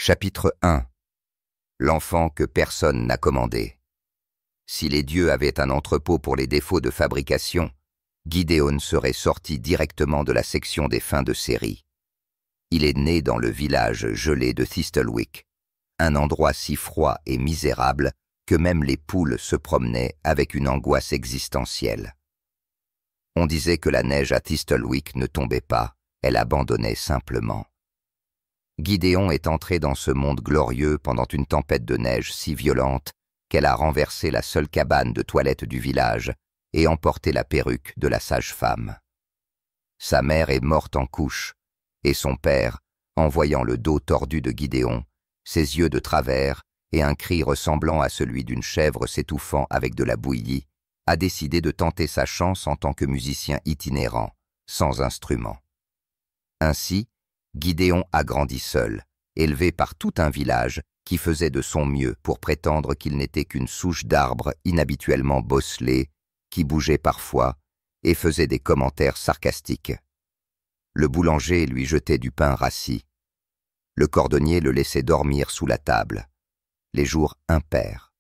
Chapitre 1. L'enfant que personne n'a commandé. Si les dieux avaient un entrepôt pour les défauts de fabrication, Gideon serait sorti directement de la section des fins de série. Il est né dans le village gelé de Thistlewick, un endroit si froid et misérable que même les poules se promenaient avec une angoisse existentielle. On disait que la neige à Thistlewick ne tombait pas, elle abandonnait simplement. Gideon est entré dans ce monde glorieux pendant une tempête de neige si violente qu'elle a renversé la seule cabane de toilette du village et emporté la perruque de la sage-femme. Sa mère est morte en couche, et son père, en voyant le dos tordu de Gideon, ses yeux de travers et un cri ressemblant à celui d'une chèvre s'étouffant avec de la bouillie, a décidé de tenter sa chance en tant que musicien itinérant, sans instrument. Ainsi, Gideon a grandi seul, élevé par tout un village qui faisait de son mieux pour prétendre qu'il n'était qu'une souche d'arbre inhabituellement bosselée, qui bougeait parfois et faisait des commentaires sarcastiques. Le boulanger lui jetait du pain rassis. Le cordonnier le laissait dormir sous la table. Les jours impairs.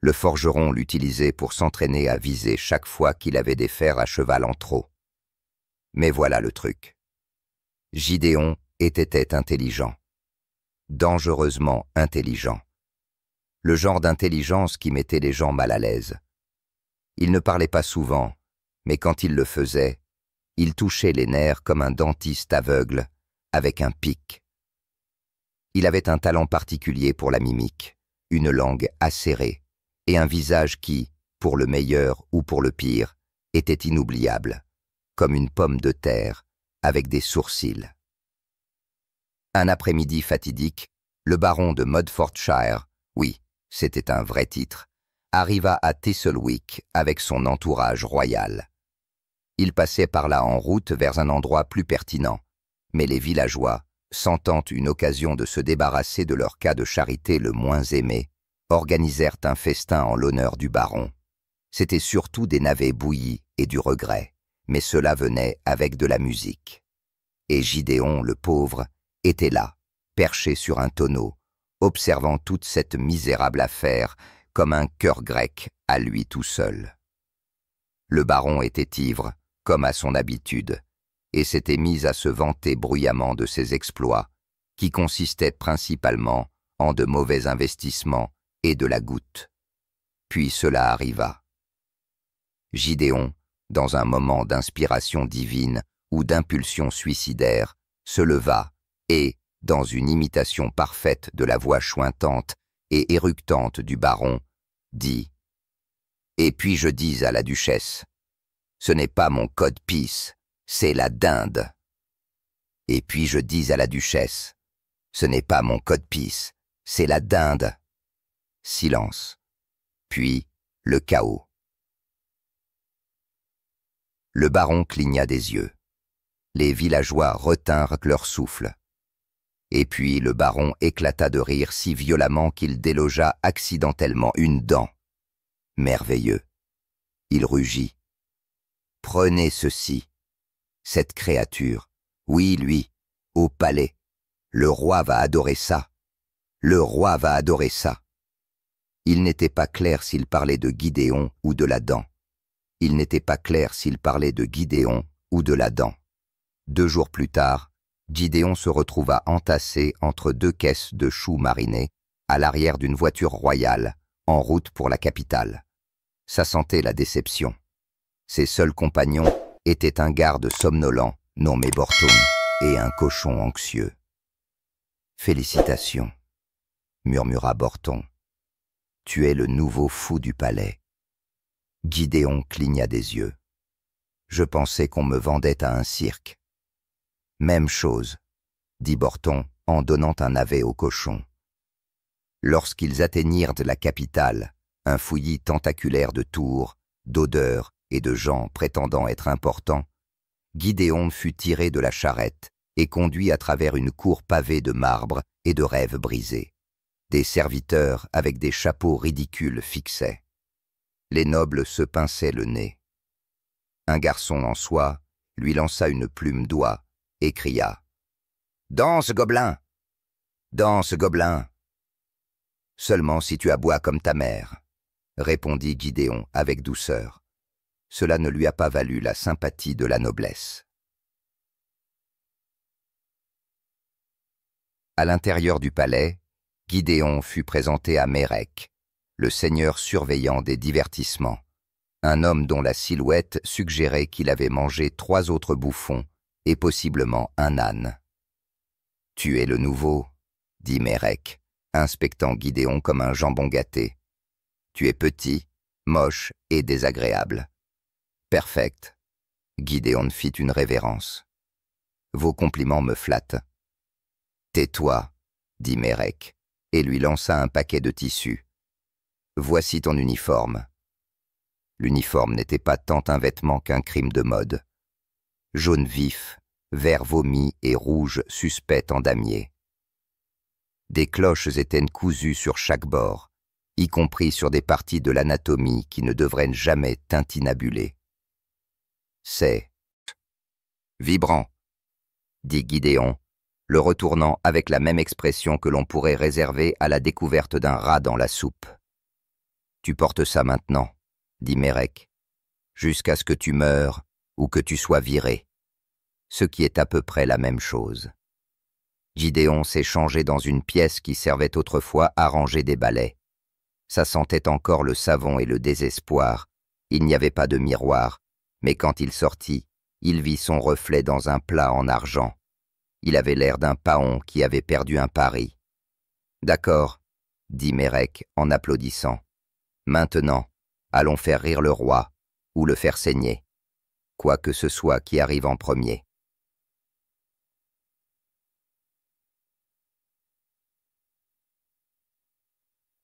Le forgeron l'utilisait pour s'entraîner à viser chaque fois qu'il avait des fers à cheval en trop. Mais voilà le truc. Gideon était intelligent. Dangereusement intelligent. Le genre d'intelligence qui mettait les gens mal à l'aise. Il ne parlait pas souvent, mais quand il le faisait, il touchait les nerfs comme un dentiste aveugle, avec un pic. Il avait un talent particulier pour la mimique, une langue acérée, et un visage qui, pour le meilleur ou pour le pire, était inoubliable, comme une pomme de terre, avec des sourcils. Un après-midi fatidique, le baron de Modfordshire, oui, c'était un vrai titre, arriva à Thistlewick avec son entourage royal. Il passait par là en route vers un endroit plus pertinent, mais les villageois, sentant une occasion de se débarrasser de leur cas de charité le moins aimé, organisèrent un festin en l'honneur du baron. C'étaient surtout des navets bouillis et du regret, mais cela venait avec de la musique. Et Gideon, le pauvre, était là, perché sur un tonneau, observant toute cette misérable affaire comme un cœur grec à lui tout seul. Le baron était ivre, comme à son habitude, et s'était mis à se vanter bruyamment de ses exploits, qui consistaient principalement en de mauvais investissements et de la goutte. Puis cela arriva. Gideon, dans un moment d'inspiration divine ou d'impulsion suicidaire, se leva et, dans une imitation parfaite de la voix chointante et éructante du baron, dit « Et puis je dis à la duchesse, ce n'est pas mon codpiece, c'est la dinde. Et puis je dis à la duchesse, ce n'est pas mon codpiece, c'est la dinde. » Silence. Puis le chaos. Le baron cligna des yeux. Les villageois retinrent leur souffle. Et puis le baron éclata de rire si violemment qu'il délogea accidentellement une dent. Merveilleux. Il rugit. « Prenez ceci. Cette créature, oui, lui, au palais. Le roi va adorer ça. Le roi va adorer ça. » Il n'était pas clair s'il parlait de Gideon ou de la dent. Il n'était pas clair s'il parlait de Gideon ou de la dent. 2 jours plus tard, Gideon se retrouva entassé entre 2 caisses de choux marinés à l'arrière d'une voiture royale, en route pour la capitale. Ça sentait la déception. Ses seuls compagnons étaient un garde somnolent nommé Borton et un cochon anxieux. « Félicitations, » murmura Borton. « Tu es le nouveau fou du palais. » Gideon cligna des yeux. « Je pensais qu'on me vendait à un cirque. »« Même chose, » dit Borton en donnant un navet au cochon. Lorsqu'ils atteignirent la capitale, un fouillis tentaculaire de tours, d'odeurs et de gens prétendant être importants, Gideon fut tiré de la charrette et conduit à travers une cour pavée de marbre et de rêves brisés. Des serviteurs avec des chapeaux ridicules fixaient. Les nobles se pinçaient le nez. Un garçon en soie lui lança une plume d'oie et cria « Danse, gobelin !» Danse, gobelin. Seulement si tu aboies comme ta mère, répondit Gidéon avec douceur. Cela ne lui a pas valu la sympathie de la noblesse. À l'intérieur du palais, Gidéon fut présenté à Mérec, le seigneur surveillant des divertissements, un homme dont la silhouette suggérait qu'il avait mangé 3 autres bouffons et possiblement un âne. « Tu es le nouveau, » dit Mérec, inspectant Gidéon comme un jambon gâté. « Tu es petit, moche et désagréable. »« Perfect. » Gidéon fit une révérence. « Vos compliments me flattent. »« Tais-toi, » dit Mérec, et lui lança un paquet de tissus. « Voici ton uniforme. » L'uniforme n'était pas tant un vêtement qu'un crime de mode. Jaune vif, vert vomi et rouge suspect en damier. Des cloches étaient cousues sur chaque bord, y compris sur des parties de l'anatomie qui ne devraient jamais tintinabuler. « C'est vibrant, » dit Gidéon, le retournant avec la même expression que l'on pourrait réserver à la découverte d'un rat dans la soupe. « Tu portes ça maintenant, » dit Mérec, « jusqu'à ce que tu meures ou que tu sois viré, ce qui est à peu près la même chose. » Gidéon s'est changé dans une pièce qui servait autrefois à ranger des balais. Ça sentait encore le savon et le désespoir. Il n'y avait pas de miroir, mais quand il sortit, il vit son reflet dans un plat en argent. Il avait l'air d'un paon qui avait perdu un pari. « D'accord, » dit Mérec en applaudissant. « Maintenant, allons faire rire le roi, ou le faire saigner, quoi que ce soit qui arrive en premier. »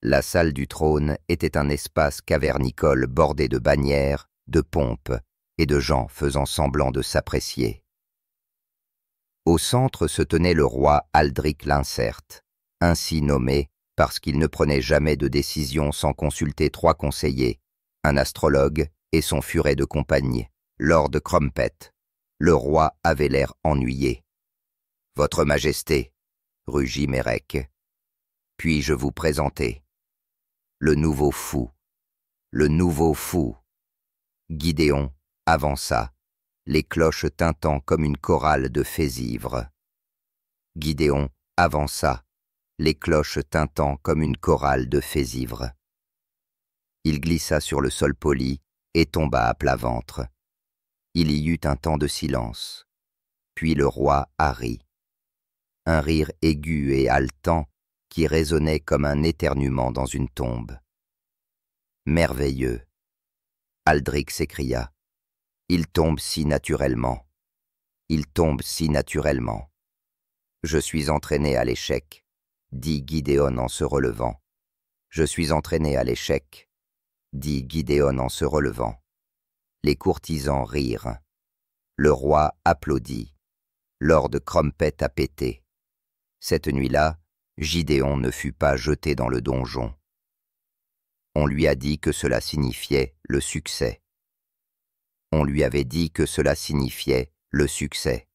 La salle du trône était un espace cavernicole bordé de bannières, de pompes et de gens faisant semblant de s'apprécier. Au centre se tenait le roi Aldric l'Incerte, ainsi nommé parce qu'il ne prenait jamais de décision sans consulter 3 conseillers, un astrologue et son furet de compagnie, Lord Crumpet. Le roi avait l'air ennuyé. « Votre Majesté, » rugit Mérec, « puis-je vous présenter ? Le nouveau fou, le nouveau fou. » Gidéon avança, les cloches tintant comme une chorale de faits-ivres. Gidéon avança, les cloches tintant comme une chorale de faits-ivres. Il glissa sur le sol poli et tomba à plat ventre. Il y eut un temps de silence. Puis le roi rit. Un rire aigu et haletant qui résonnait comme un éternuement dans une tombe. « Merveilleux !» Aldric s'écria. « Il tombe si naturellement. Il tombe si naturellement. »« Je suis entraîné à l'échec, » dit Gidéon en se relevant. « Je suis entraîné à l'échec, » dit Gidéon en se relevant. Les courtisans rirent. Le roi applaudit. Lord Crumpet a pété. Cette nuit-là, Gidéon ne fut pas jeté dans le donjon. On lui a dit que cela signifiait le succès. On lui avait dit que cela signifiait le succès.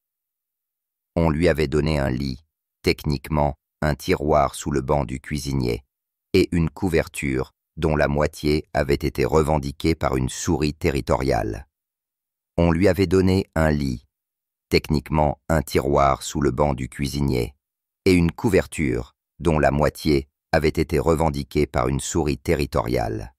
On lui avait donné un lit, techniquement un tiroir sous le banc du cuisinier, et une couverture dont la moitié avait été revendiquée par une souris territoriale. On lui avait donné un lit, techniquement un tiroir sous le banc du cuisinier, et une couverture dont la moitié avait été revendiquée par une souris territoriale.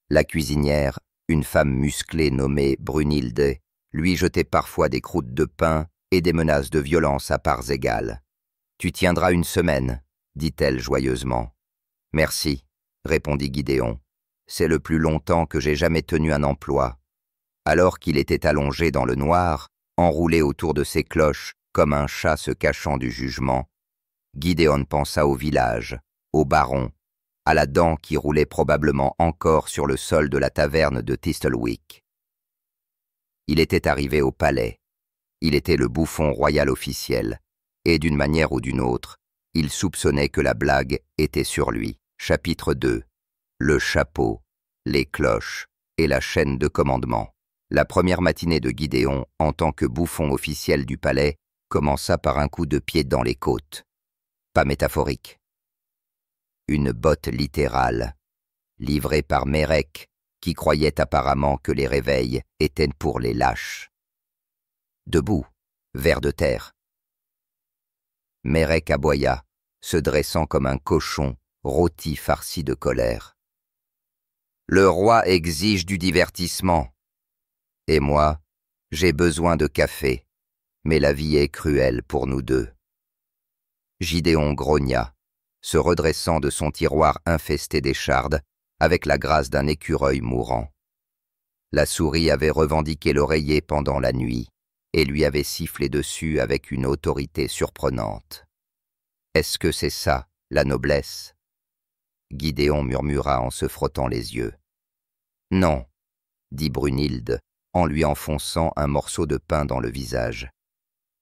La cuisinière, une femme musclée nommée Brunhilde, lui jetait parfois des croûtes de pain et des menaces de violence à parts égales. « Tu tiendras une semaine, » dit-elle joyeusement. « Merci, » répondit Gidéon. « C'est le plus longtemps que j'ai jamais tenu un emploi. » Alors qu'il était allongé dans le noir, enroulé autour de ses cloches comme un chat se cachant du jugement, Gidéon pensa au village, au baron, à la dent qui roulait probablement encore sur le sol de la taverne de Thistlewicke. Il était arrivé au palais. Il était le bouffon royal officiel, et d'une manière ou d'une autre, il soupçonnait que la blague était sur lui. Chapitre 2. Le chapeau, les cloches et la chaîne de commandement. La première matinée de Gidéon en tant que bouffon officiel du palais commença par un coup de pied dans les côtes. pas métaphorique. Une botte littérale, livrée par Mérek, qui croyait apparemment que les réveils étaient pour les lâches. Debout, vers de terre. Mérek aboya, se dressant comme un cochon, rôti farci de colère. Le roi exige du divertissement. Et moi, j'ai besoin de café, mais la vie est cruelle pour nous deux. Gideon grogna, se redressant de son tiroir infesté d'échardes, avec la grâce d'un écureuil mourant. La souris avait revendiqué l'oreiller pendant la nuit, et lui avait sifflé dessus avec une autorité surprenante. Est-ce que c'est ça, la noblesse? Gideon murmura en se frottant les yeux. Non, dit Brunhilde, en lui enfonçant un morceau de pain dans le visage.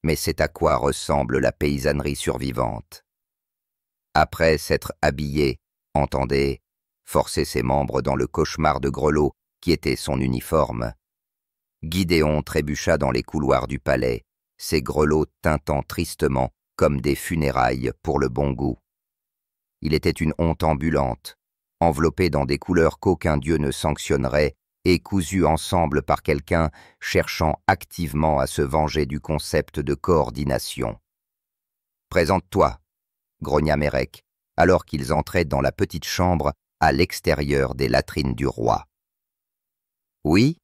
Mais c'est à quoi ressemble la paysannerie survivante. Après s'être habillé, entendez, forcer ses membres dans le cauchemar de grelots qui était son uniforme, Gideon trébucha dans les couloirs du palais, ses grelots tintant tristement comme des funérailles pour le bon goût. Il était une honte ambulante, enveloppé dans des couleurs qu'aucun dieu ne sanctionnerait et cousu ensemble par quelqu'un cherchant activement à se venger du concept de coordination. « Présente-toi » grogna Mérek, alors qu'ils entraient dans la petite chambre à l'extérieur des latrines du roi. Oui,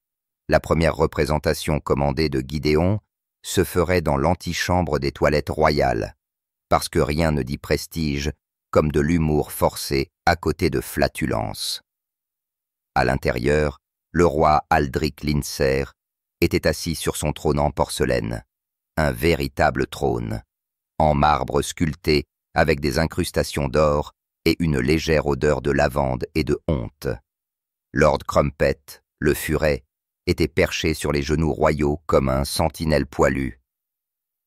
la première représentation commandée de Gideon se ferait dans l'antichambre des toilettes royales, parce que rien ne dit prestige comme de l'humour forcé à côté de flatulence. À l'intérieur, le roi Aldric Lincer était assis sur son trône en porcelaine, un véritable trône, en marbre sculpté avec des incrustations d'or et une légère odeur de lavande et de honte. Lord Crumpet, le furet, était perché sur les genoux royaux comme un sentinelle poilu.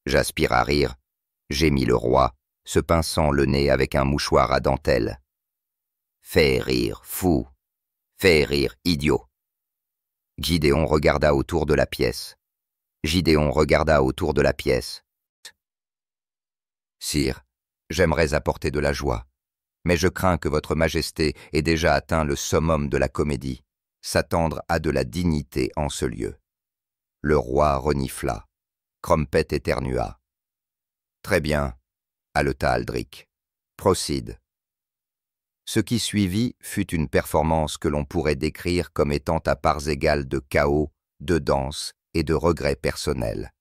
J'aspire à rire, gémit le roi, se pinçant le nez avec un mouchoir à dentelle. Fais rire, fou! Fais rire, idiot! Gideon regarda autour de la pièce. Gideon regarda autour de la pièce. Sire, j'aimerais apporter de la joie, mais je crains que votre majesté ait déjà atteint le summum de la comédie, s'attendre à de la dignité en ce lieu. Le roi renifla. Crumpet éternua. Très bien, haleta Aldric. Procide. Ce qui suivit fut une performance que l'on pourrait décrire comme étant à parts égales de chaos, de danse et de regrets personnels.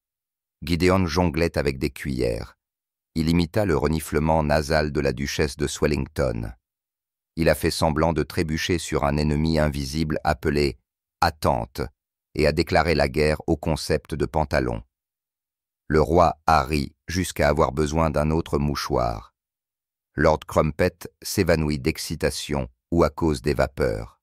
Gideon jonglait avec des cuillères. Il imita le reniflement nasal de la duchesse de Swellington. Il a fait semblant de trébucher sur un ennemi invisible appelé « attente » et a déclaré la guerre au concept de pantalon. Le roi a ri jusqu'à avoir besoin d'un autre mouchoir. Lord Crumpet s'évanouit d'excitation ou à cause des vapeurs.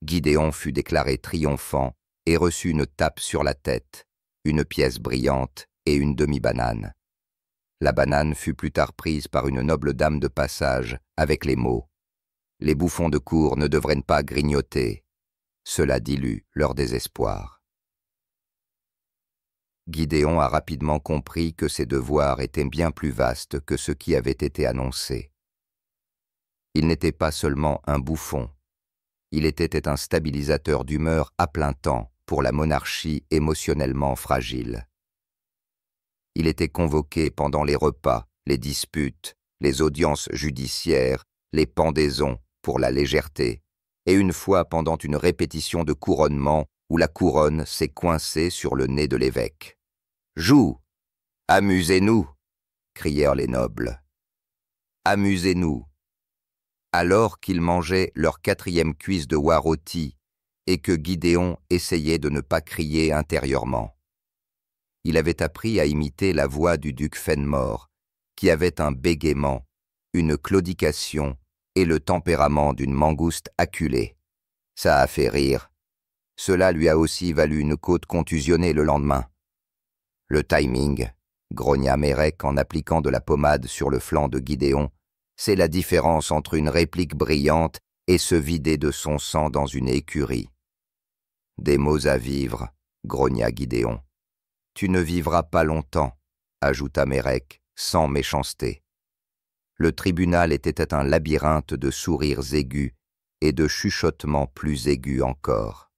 Gideon fut déclaré triomphant et reçut une tape sur la tête, une pièce brillante et une demi-banane. La banane fut plus tard prise par une noble dame de passage avec les mots « Les bouffons de cour ne devraient pas grignoter ». Cela dilue leur désespoir. Gideon a rapidement compris que ses devoirs étaient bien plus vastes que ce qui avait été annoncé. Il n'était pas seulement un bouffon, il était un stabilisateur d'humeur à plein temps pour la monarchie émotionnellement fragile. Il était convoqué pendant les repas, les disputes, les audiences judiciaires, les pendaisons pour la légèreté, et une fois pendant une répétition de couronnement où la couronne s'est coincée sur le nez de l'évêque. « Joue! Amusez-nous » crièrent les nobles. « Amusez-nous » alors qu'ils mangeaient leur 4e cuisse de oie rôtie et que Gideon essayait de ne pas crier intérieurement. Il avait appris à imiter la voix du duc Fenmore, qui avait un bégaiement, une claudication et le tempérament d'une mangouste acculée. Ça a fait rire. Cela lui a aussi valu une côte contusionnée le lendemain. Le timing, grogna Mérek en appliquant de la pommade sur le flanc de Gideon, c'est la différence entre une réplique brillante et se vider de son sang dans une écurie. Des mots à vivre, grogna Gideon. Tu ne vivras pas longtemps, ajouta Mérek, sans méchanceté. Le tribunal était un labyrinthe de sourires aigus et de chuchotements plus aigus encore.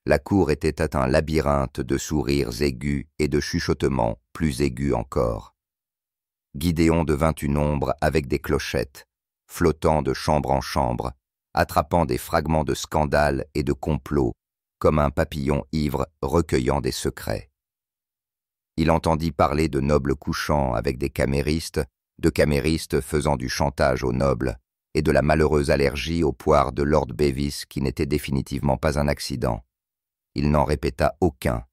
La cour était un labyrinthe de sourires aigus et de chuchotements plus aigus encore. Gideon devint une ombre avec des clochettes, flottant de chambre en chambre, attrapant des fragments de scandale et de complot, comme un papillon ivre recueillant des secrets. Il entendit parler de nobles couchant avec des caméristes, de caméristes faisant du chantage aux nobles, et de la malheureuse allergie aux poires de Lord Bevis qui n'était définitivement pas un accident. Il n'en répéta aucun,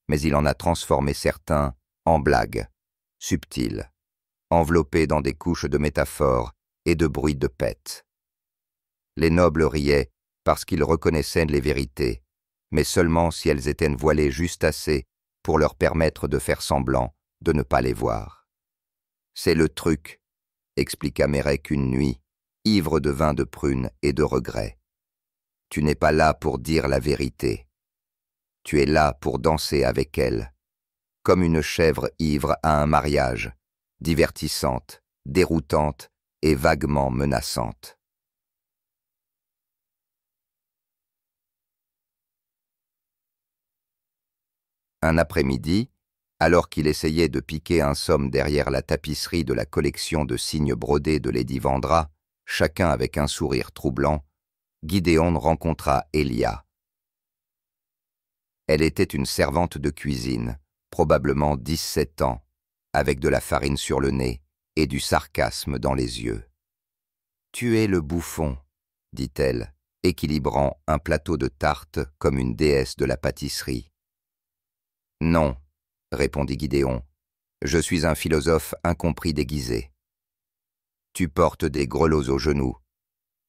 mais il en a transformé certains en blagues, subtiles, enveloppées dans des couches de métaphores et de bruits de pète. Les nobles riaient parce qu'ils reconnaissaient les vérités, mais seulement si elles étaient voilées juste assez pour leur permettre de faire semblant de ne pas les voir. « C'est le truc », expliqua Mérec une nuit, ivre de vin de prune et de regrets. « Tu n'es pas là pour dire la vérité. Tu es là pour danser avec elle, comme une chèvre ivre à un mariage, divertissante, déroutante et vaguement menaçante. » Un après-midi, alors qu'il essayait de piquer un somme derrière la tapisserie de la collection de signes brodés de Lady Vendra, chacun avec un sourire troublant, Gideon rencontra Elia. Elle était une servante de cuisine, probablement 17 ans, avec de la farine sur le nez et du sarcasme dans les yeux. « Tu es le bouffon, » dit-elle, équilibrant un plateau de tarte comme une déesse de la pâtisserie. « Non, » répondit Gideon, « je suis un philosophe incompris déguisé. » Tu portes des grelots aux genoux.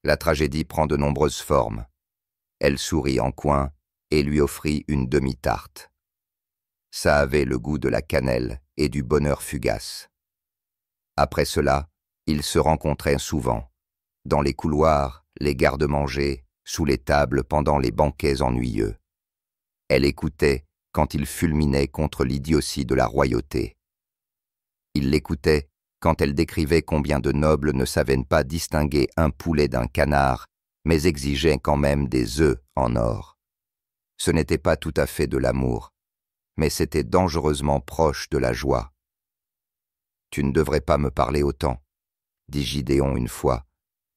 La tragédie prend de nombreuses formes. Elle sourit en coin et lui offrit une demi-tarte. Ça avait le goût de la cannelle et du bonheur fugace. Après cela, ils se rencontraient souvent, dans les couloirs, les garde-manger, sous les tables pendant les banquets ennuyeux. Elle écoutait quand il fulminait contre l'idiotie de la royauté. Il l'écoutait quand elle décrivait combien de nobles ne savaient pas distinguer un poulet d'un canard, mais exigeaient quand même des œufs en or. Ce n'était pas tout à fait de l'amour, mais c'était dangereusement proche de la joie. « Tu ne devrais pas me parler autant, » dit Gideon une fois,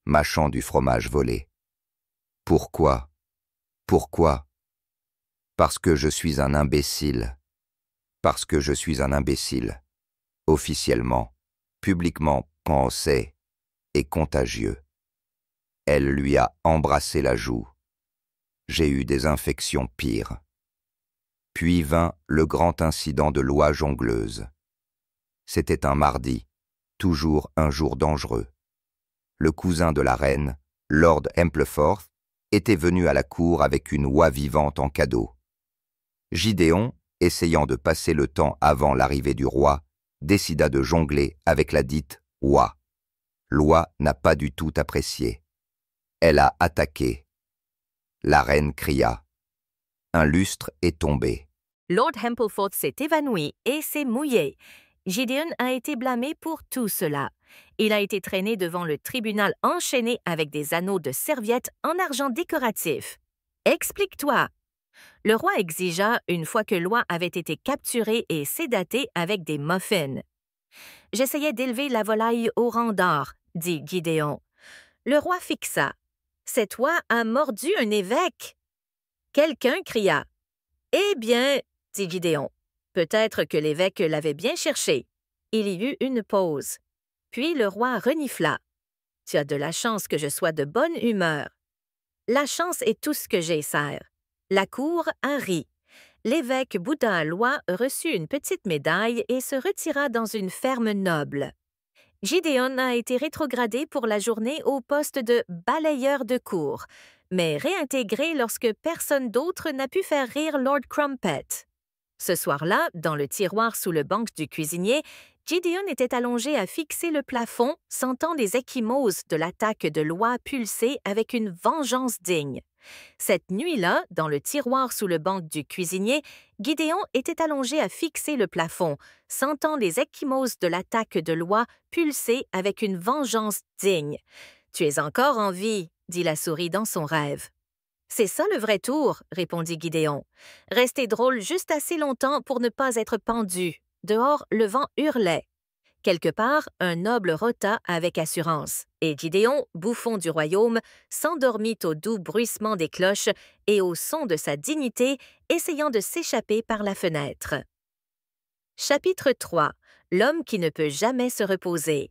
mâchant du fromage volé. « Pourquoi ? Pourquoi ? Parce que je suis un imbécile. Parce que je suis un imbécile. Officiellement, publiquement pensé et contagieux. » Elle lui a embrassé la joue. J'ai eu des infections pires. Puis vint le grand incident de l'oie jongleuse. C'était un mardi, toujours un jour dangereux. Le cousin de la reine, Lord Empleforth, était venu à la cour avec une oie vivante en cadeau. Gideon, essayant de passer le temps avant l'arrivée du roi, décida de jongler avec la dite oie. L'oie n'a pas du tout apprécié. Elle a attaqué. La reine cria. Un lustre est tombé. Lord Empleforth s'est évanoui et s'est mouillé. Gideon a été blâmé pour tout cela. Il a été traîné devant le tribunal enchaîné avec des anneaux de serviettes en argent décoratif. Explique-toi. Le roi exigea une fois que l'oie avait été capturée et sédatée avec des muffins. J'essayais d'élever la volaille au rang d'or, dit Gideon. Le roi fixa. Cette oie a mordu un évêque. Quelqu'un cria. Eh bien, dit Gideon, peut-être que l'évêque l'avait bien cherché. Il y eut une pause. Puis le roi renifla. Tu as de la chance que je sois de bonne humeur. La chance est tout ce que j'ai, sire. La cour a ri. L'évêque boudin l'oie reçut une petite médaille et se retira dans une ferme noble. Gideon a été rétrogradé pour la journée au poste de balayeur de cour, mais réintégré lorsque personne d'autre n'a pu faire rire Lord Crumpet. Ce soir-là, dans le tiroir sous le banc du cuisinier, Gideon était allongé à fixer le plafond, sentant les ecchymoses de l'attaque de l'oie pulser avec une vengeance digne. Cette nuit-là, dans le tiroir sous le banc du cuisinier, Gideon était allongé à fixer le plafond, sentant les ecchymoses de l'attaque de l'oie pulser avec une vengeance digne. « Tu es encore en vie, » dit la souris dans son rêve. « C'est ça le vrai tour, » répondit Gideon. « Rester drôle juste assez longtemps pour ne pas être pendu. » Dehors, le vent hurlait. Quelque part, un noble rôta avec assurance, et Gideon, bouffon du royaume, s'endormit au doux bruissement des cloches et au son de sa dignité, essayant de s'échapper par la fenêtre. Chapitre 3. L'homme qui ne peut jamais se reposer.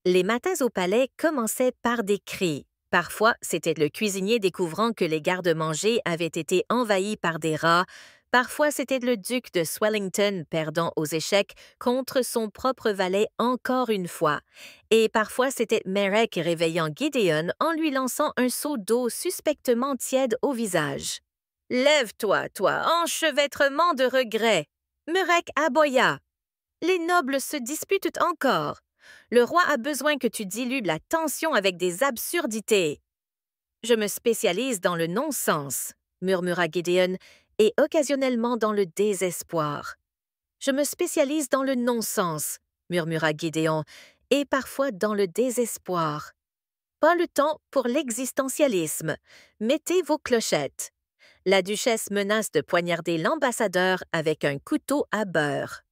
Les matins au palais commençaient par des cris. Parfois, c'était le cuisinier découvrant que les gardes-manger avaient été envahis par des rats. Parfois, c'était le duc de Swellington perdant aux échecs contre son propre valet encore une fois. Et parfois, c'était Merek réveillant Gideon en lui lançant un seau d'eau suspectement tiède au visage. « Lève-toi, toi, enchevêtrement de regrets !» Merek aboya. « Les nobles se disputent encore. Le roi a besoin que tu dilues la tension avec des absurdités. »« Je me spécialise dans le non-sens, » murmura Gideon, et occasionnellement dans le désespoir. « Je me spécialise dans le non-sens, » murmura Gideon, et parfois dans le désespoir. « Pas le temps pour l'existentialisme. Mettez vos clochettes. » La duchesse menace de poignarder l'ambassadeur avec un couteau à beurre.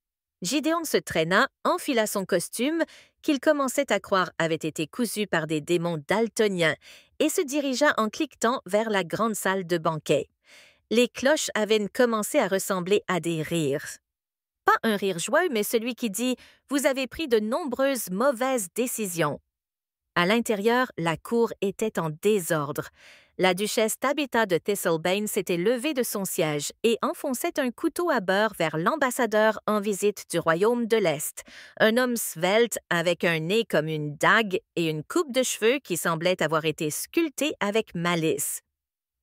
Gideon se traîna, enfila son costume, qu'il commençait à croire avait été cousu par des démons daltoniens, et se dirigea en cliquetant vers la grande salle de banquet. Les cloches avaient commencé à ressembler à des rires. Pas un rire joyeux, mais celui qui dit « Vous avez pris de nombreuses mauvaises décisions ». À l'intérieur, la cour était en désordre. La duchesse Tabitha de Thistlebane s'était levée de son siège et enfonçait un couteau à beurre vers l'ambassadeur en visite du royaume de l'Est, un homme svelte avec un nez comme une dague et une coupe de cheveux qui semblait avoir été sculptée avec malice.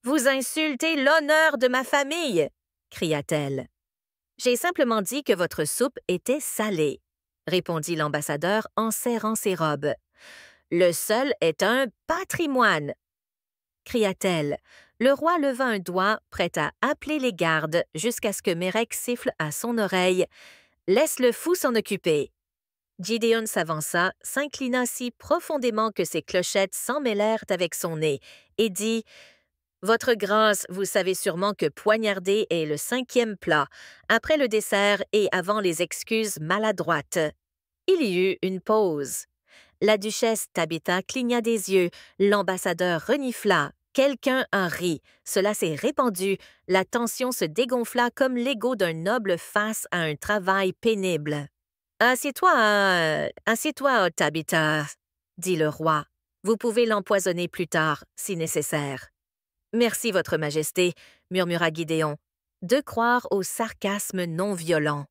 « Vous insultez l'honneur de ma famille !» cria-t-elle. « J'ai simplement dit que votre soupe était salée », répondit l'ambassadeur en serrant ses robes. « Le seul est un patrimoine !» cria-t-elle. Le roi leva un doigt, prêt à appeler les gardes, jusqu'à ce que Merek siffle à son oreille. « Laisse le fou s'en occuper !» Gideon s'avança, s'inclina si profondément que ses clochettes s'emmêlèrent avec son nez, et dit « Votre grâce, vous savez sûrement que poignarder est le 5e plat, après le dessert et avant les excuses maladroites. » Il y eut une pause. La duchesse Tabitha cligna des yeux, l'ambassadeur renifla, quelqu'un en rit, cela s'est répandu, la tension se dégonfla comme l'ego d'un noble face à un travail pénible. « Assieds-toi, Tabitha, » dit le roi. « Vous pouvez l'empoisonner plus tard, si nécessaire. »« Merci, Votre Majesté, » murmura Gideon, de croire au sarcasme non violent.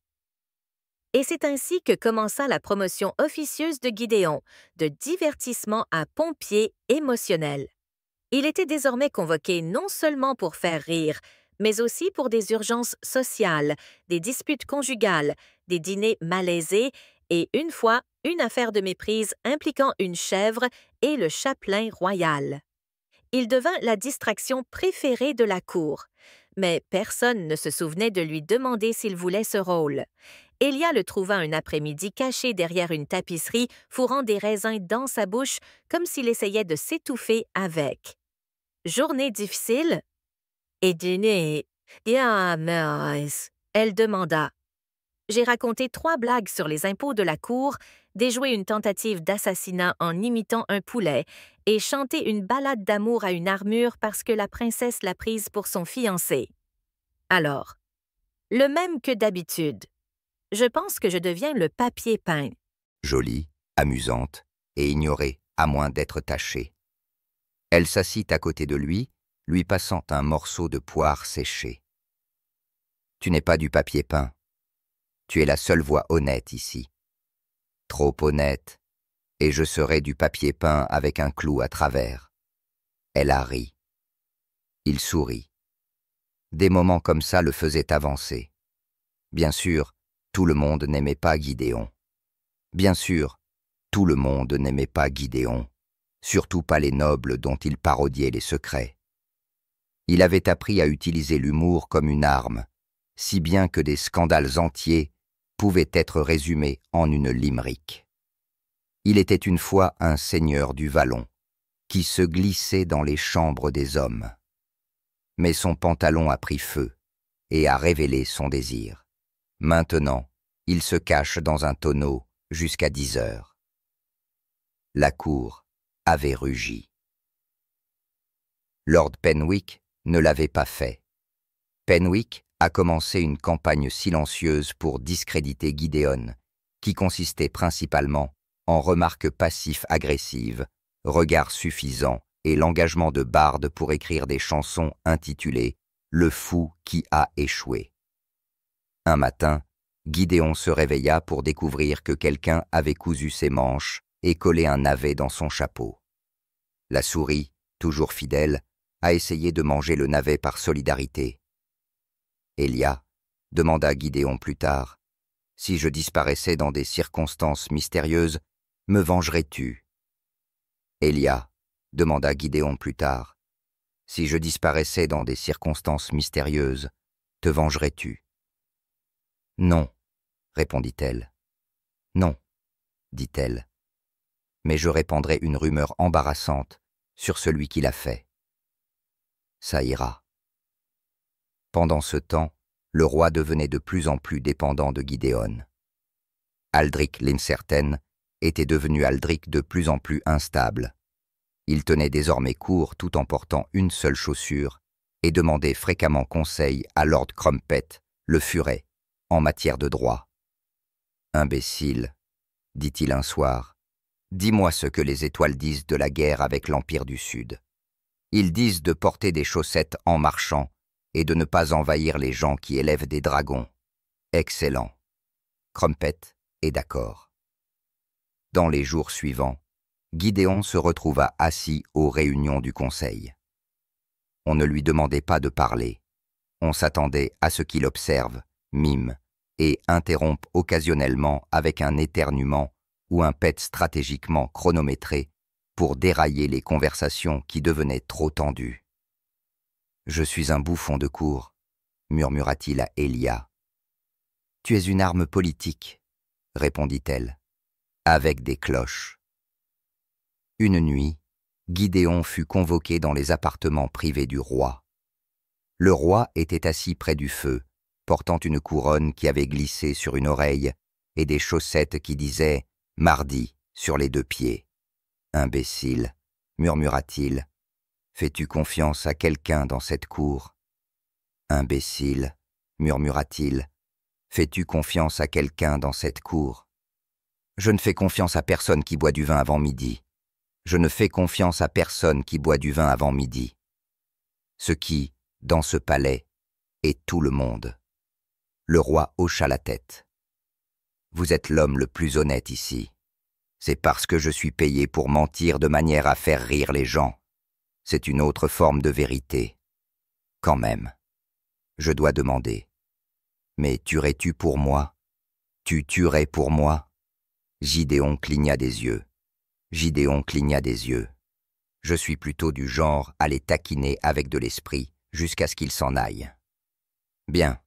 Et c'est ainsi que commença la promotion officieuse de Gideon, de divertissement à pompier émotionnel. Il était désormais convoqué non seulement pour faire rire, mais aussi pour des urgences sociales, des disputes conjugales, des dîners malaisés et, une fois, une affaire de méprise impliquant une chèvre et le chapelain royal. Il devint la distraction préférée de la cour, mais personne ne se souvenait de lui demander s'il voulait ce rôle. Elia le trouva un après-midi caché derrière une tapisserie, fourrant des raisins dans sa bouche comme s'il essayait de s'étouffer avec. Journée difficile? Et dîner? Yeah, nice. Elle demanda. J'ai raconté 3 blagues sur les impôts de la cour, déjoué une tentative d'assassinat en imitant un poulet et chanté une ballade d'amour à une armure parce que la princesse l'a prise pour son fiancé. Alors, le même que d'habitude. Je pense que je deviens le papier peint. Jolie, amusante et ignorée, à moins d'être tachée. Elle s'assit à côté de lui passant un morceau de poire séchée. « Tu n'es pas du papier peint. Tu es la seule voix honnête ici. Trop honnête, et je serai du papier peint avec un clou à travers. » Elle a ri. Il sourit. Des moments comme ça le faisaient avancer. Bien sûr, tout le monde n'aimait pas Gideon. Bien sûr, tout le monde n'aimait pas Gidéon, surtout pas les nobles dont il parodiait les secrets. Il avait appris à utiliser l'humour comme une arme, si bien que des scandales entiers pouvaient être résumés en une limerick. Il était une fois un seigneur du vallon, qui se glissait dans les chambres des hommes. Mais son pantalon a pris feu et a révélé son désir. Maintenant, il se cache dans un tonneau jusqu'à 10 heures. La cour avait rugi. Lord Penwick ne l'avait pas fait. Penwick a commencé une campagne silencieuse pour discréditer Gidéon, qui consistait principalement en remarques passifs-agressives, regards suffisants et l'engagement de Bard pour écrire des chansons intitulées « Le fou qui a échoué ». Un matin, Gidéon se réveilla pour découvrir que quelqu'un avait cousu ses manches et collé un navet dans son chapeau. La souris, toujours fidèle, a essayé de manger le navet par solidarité. « Elia, demanda Gidéon plus tard, si je disparaissais dans des circonstances mystérieuses, me vengerais-tu » Elia, demanda Gidéon plus tard, si je disparaissais dans des circonstances mystérieuses, te vengerais-tu? Non, répondit-elle. Non, dit-elle, mais je répandrai une rumeur embarrassante sur celui qui l'a fait. Ça ira. Pendant ce temps, le roi devenait de plus en plus dépendant de Gidéon. Aldric l'Incertain était devenu Aldric de plus en plus instable. Il tenait désormais court tout en portant une seule chaussure et demandait fréquemment conseil à Lord Crumpet, le furet, en matière de droit. « Imbécile, dit-il un soir, dis-moi ce que les étoiles disent de la guerre avec l'Empire du Sud. Ils disent de porter des chaussettes en marchant et de ne pas envahir les gens qui élèvent des dragons. Excellent. Crumpet est d'accord. » Dans les jours suivants, Gidéon se retrouva assis aux réunions du conseil. On ne lui demandait pas de parler. On s'attendait à ce qu'il observe, mime et interrompe occasionnellement avec un éternuement ou un pet stratégiquement chronométré pour dérailler les conversations qui devenaient trop tendues. « Je suis un bouffon de cour, » murmura-t-il à Elia. « Tu es une arme politique, » répondit-elle, « avec des cloches. » Une nuit, Gidéon fut convoqué dans les appartements privés du roi. Le roi était assis près du feu, portant une couronne qui avait glissé sur une oreille et des chaussettes qui disaient « Mardi » sur les 2 pieds. « Imbécile, » murmura-t-il, « fais-tu confiance à quelqu'un dans cette cour ?»« Imbécile, » murmura-t-il, « fais-tu confiance à quelqu'un dans cette cour ?»« Je ne fais confiance à personne qui boit du vin avant midi. Je ne fais confiance à personne qui boit du vin avant midi. » Ce qui, dans ce palais, est tout le monde. Le roi hocha la tête. « Vous êtes l'homme le plus honnête ici. C'est parce que je suis payé pour mentir de manière à faire rire les gens. C'est une autre forme de vérité. Quand même, je dois demander. Mais tuerais-tu pour moi? Tu tuerais pour moi? » Gidéon cligna des yeux. Gidéon cligna des yeux. « Je suis plutôt du genre à les taquiner avec de l'esprit jusqu'à ce qu'ils s'en aillent. »« Bien, »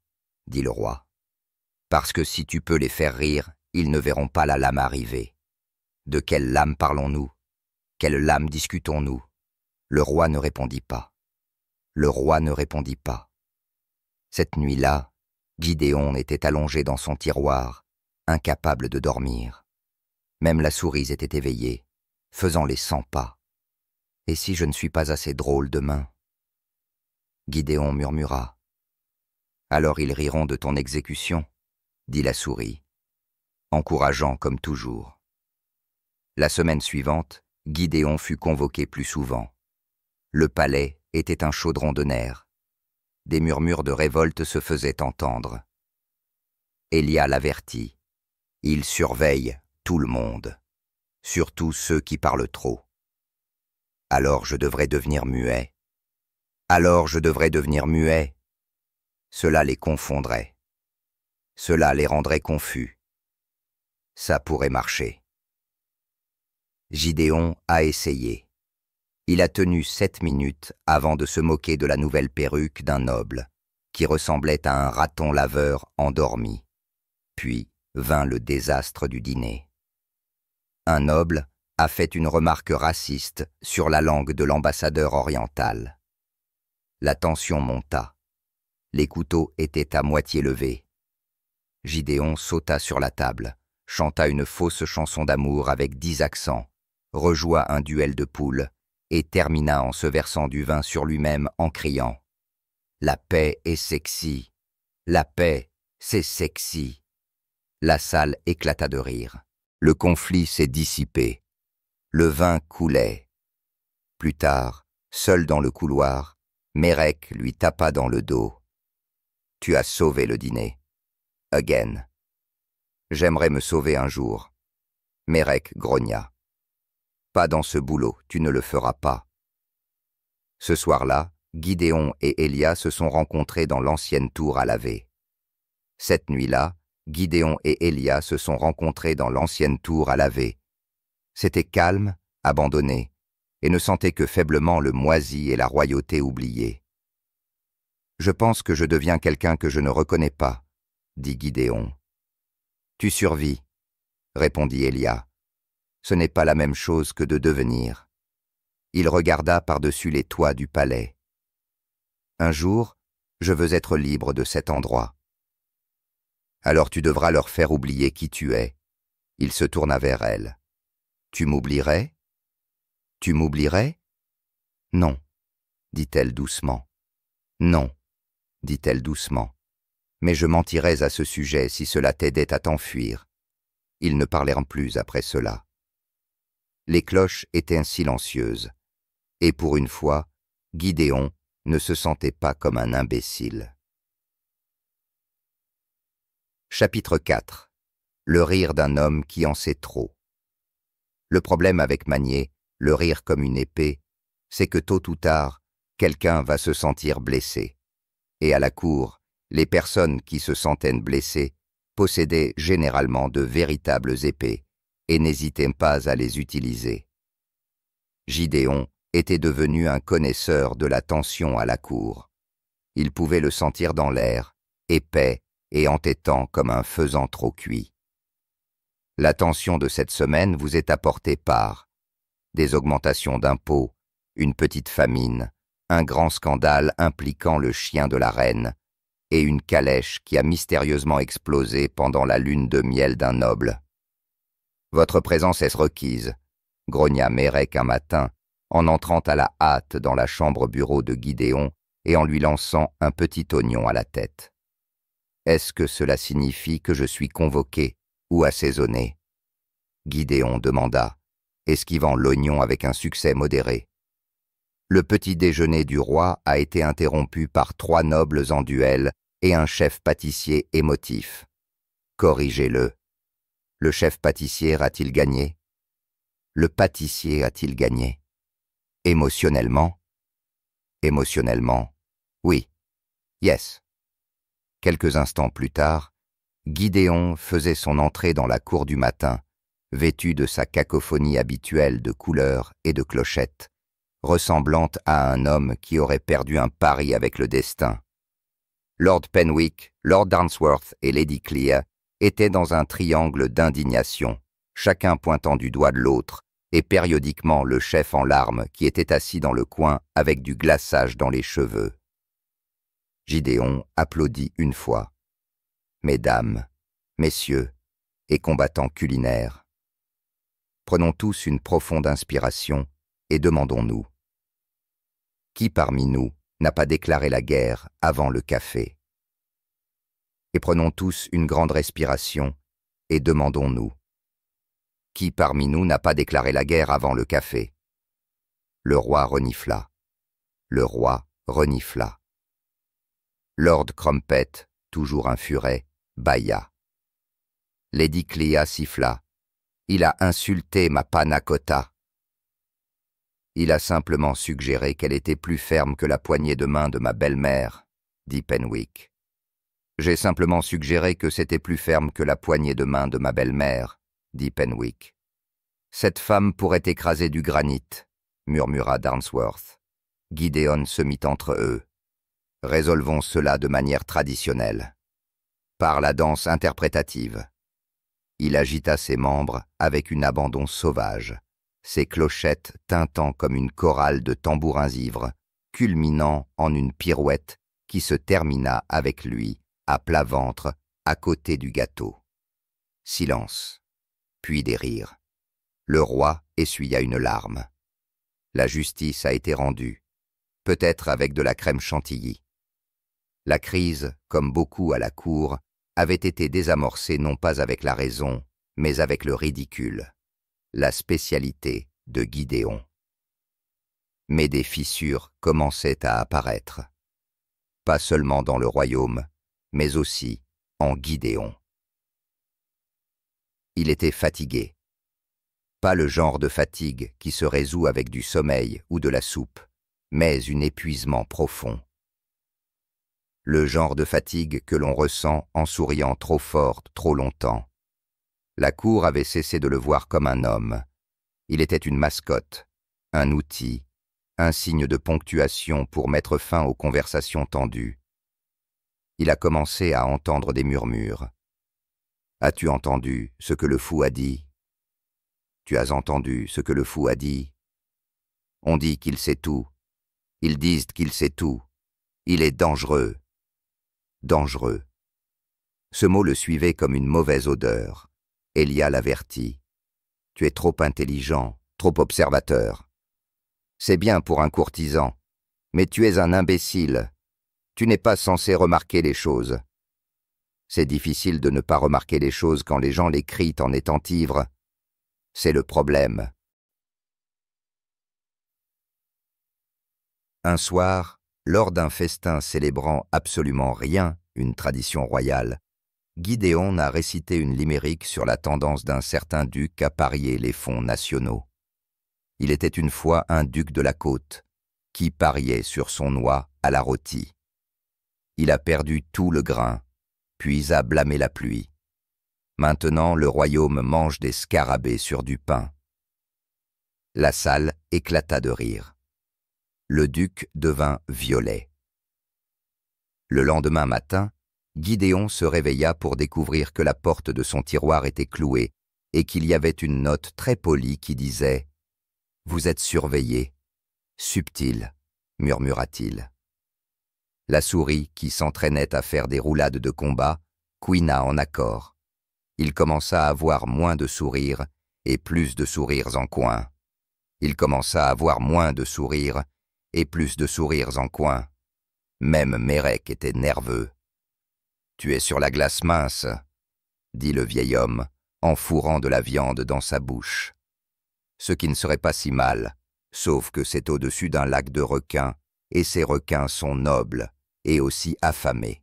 dit le roi. « Parce que si tu peux les faire rire, ils ne verront pas la lame arriver. De quelle lame parlons-nous? Quelle lame discutons-nous? » Le roi ne répondit pas. Le roi ne répondit pas. Cette nuit-là, Gidéon était allongé dans son tiroir, incapable de dormir. Même la souris était éveillée, faisant les 100 pas. « Et si je ne suis pas assez drôle demain ?» Gidéon murmura. « Alors ils riront de ton exécution, » dit la souris, encourageant comme toujours. La semaine suivante, Gidéon fut convoqué plus souvent. Le palais était un chaudron de nerfs. Des murmures de révolte se faisaient entendre. Elia l'avertit. « Il surveille tout le monde, surtout ceux qui parlent trop. Alors je devrais devenir muet. Alors je devrais devenir muet. Cela les confondrait. Cela les rendrait confus. Ça pourrait marcher. Gideon a essayé. Il a tenu 7 minutes avant de se moquer de la nouvelle perruque d'un noble, qui ressemblait à un raton laveur endormi. Puis vint le désastre du dîner. Un noble a fait une remarque raciste sur la langue de l'ambassadeur oriental. La tension monta. Les couteaux étaient à moitié levés. Gideon sauta sur la table, chanta une fausse chanson d'amour avec 10 accents, rejoua un duel de poules et termina en se versant du vin sur lui-même en criant « La paix est sexy, la paix, c'est sexy ». La salle éclata de rire. Le conflit s'est dissipé. Le vin coulait. Plus tard, seul dans le couloir, Mérek lui tapa dans le dos. « Tu as sauvé le dîner. Again. J'aimerais me sauver un jour. » Mérek grogna. « Pas dans ce boulot, tu ne le feras pas. » Ce soir-là, Gideon et Elia se sont rencontrés dans l'ancienne tour à laver. Cette nuit-là, Gideon et Elia se sont rencontrés dans l'ancienne tour à laver. C'était calme, abandonné, et ne sentait que faiblement le moisi et la royauté oubliée. « Je pense que je deviens quelqu'un que je ne reconnais pas, » dit Gideon. « Tu survis, » répondit Elia. « Ce n'est pas la même chose que de devenir. » Il regarda par-dessus les toits du palais. « Un jour, je veux être libre de cet endroit. » « Alors tu devras leur faire oublier qui tu es. » Il se tourna vers elle. « Tu m'oublierais ? Tu m'oublierais ? » « Non, dit-elle doucement. « Non, dit-elle doucement. Mais je mentirais à ce sujet si cela t'aidait à t'enfuir. » Ils ne parlèrent plus après cela. Les cloches étaient silencieuses, et pour une fois, Gideon ne se sentait pas comme un imbécile. Chapitre 4. Le rire d'un homme qui en sait trop. Le problème avec manier le rire comme une épée, c'est que tôt ou tard, quelqu'un va se sentir blessé. Et à la cour, les personnes qui se sentaient blessées possédaient généralement de véritables épées et n'hésitaient pas à les utiliser. Gideon était devenu un connaisseur de la tension à la cour. Il pouvait le sentir dans l'air, épais et entêtant comme un faisan trop cuit. La tension de cette semaine vous est apportée par des augmentations d'impôts, une petite famine, un grand scandale impliquant le chien de la reine et une calèche qui a mystérieusement explosé pendant la lune de miel d'un noble. « Votre présence est requise », grogna Mérek un matin en entrant à la hâte dans la chambre-bureau de Gideon et en lui lançant un petit oignon à la tête. « Est-ce que cela signifie que je suis convoqué ou assaisonné ?» Gideon demanda, esquivant l'oignon avec un succès modéré. Le petit déjeuner du roi a été interrompu par 3 nobles en duel et un chef pâtissier émotif. Corrigez-le. Le chef pâtissier a-t-il gagné? Le pâtissier a-t-il gagné? Émotionnellement? Émotionnellement, oui. Yes. Quelques instants plus tard, Gideon faisait son entrée dans la cour du matin, vêtu de sa cacophonie habituelle de couleurs et de clochettes, ressemblante à un homme qui aurait perdu un pari avec le destin. Lord Penwick, Lord Darnsworth et Lady Clear étaient dans un triangle d'indignation, chacun pointant du doigt de l'autre, et périodiquement le chef en larmes qui était assis dans le coin avec du glaçage dans les cheveux. Gideon applaudit une fois. Mesdames, messieurs et combattants culinaires, prenons tous une profonde inspiration et demandons-nous. Qui parmi nous n'a pas déclaré la guerre avant le café? Et prenons tous une grande respiration et demandons-nous. Qui parmi nous n'a pas déclaré la guerre avant le café? Le roi renifla. Le roi renifla. Lord Crumpet, toujours un furet, bâilla. Lady Clea siffla. Il a insulté ma panna cotta. Il a simplement suggéré qu'elle était plus ferme que la poignée de main de ma belle-mère, dit Penwick. J'ai simplement suggéré que c'était plus ferme que la poignée de main de ma belle-mère, dit Penwick. Cette femme pourrait écraser du granit, murmura Darnsworth. Gideon se mit entre eux. Résolvons cela de manière traditionnelle, par la danse interprétative. Il agita ses membres avec un abandon sauvage, ses clochettes tintant comme une chorale de tambourins ivres, culminant en une pirouette qui se termina avec lui, à plat ventre, à côté du gâteau. Silence, puis des rires. Le roi essuya une larme. La justice a été rendue, peut-être avec de la crème chantilly. La crise, comme beaucoup à la cour, avait été désamorcée non pas avec la raison, mais avec le ridicule, la spécialité de Gideon. Mais des fissures commençaient à apparaître, pas seulement dans le royaume, mais aussi en Gideon. Il était fatigué. Pas le genre de fatigue qui se résout avec du sommeil ou de la soupe, mais un épuisement profond. Le genre de fatigue que l'on ressent en souriant trop fort, trop longtemps. La cour avait cessé de le voir comme un homme. Il était une mascotte, un outil, un signe de ponctuation pour mettre fin aux conversations tendues. Il a commencé à entendre des murmures. « As-tu entendu ce que le fou a dit ? Tu as entendu ce que le fou a dit ? On dit qu'il sait tout. Ils disent qu'il sait tout. Il est dangereux. Dangereux. » Ce mot le suivait comme une mauvaise odeur. Elia l'avertit. « Tu es trop intelligent, trop observateur. C'est bien pour un courtisan, mais tu es un imbécile. Tu n'es pas censé remarquer les choses. C'est difficile de ne pas remarquer les choses quand les gens les crient en étant ivres. C'est le problème. » Un soir, lors d'un festin célébrant absolument rien, une tradition royale, Gideon a récité une limérique sur la tendance d'un certain duc à parier les fonds nationaux. Il était une fois un duc de la côte, qui pariait sur son noix à la rôtie. Il a perdu tout le grain, puis a blâmé la pluie. Maintenant, le royaume mange des scarabées sur du pain. La salle éclata de rire. Le duc devint violet. Le lendemain matin, Gideon se réveilla pour découvrir que la porte de son tiroir était clouée et qu'il y avait une note très polie qui disait « Vous êtes surveillé. »« Subtil, » murmura-t-il. La souris, qui s'entraînait à faire des roulades de combat, couina en accord. Il commença à avoir moins de sourires et plus de sourires en coin. Il commença à avoir moins de sourires et plus de sourires en coin. Même Mérec était nerveux. « Tu es sur la glace mince, » dit le vieil homme, en fourrant de la viande dans sa bouche. Ce qui ne serait pas si mal, sauf que c'est au-dessus d'un lac de requins, et ces requins sont nobles et aussi affamés.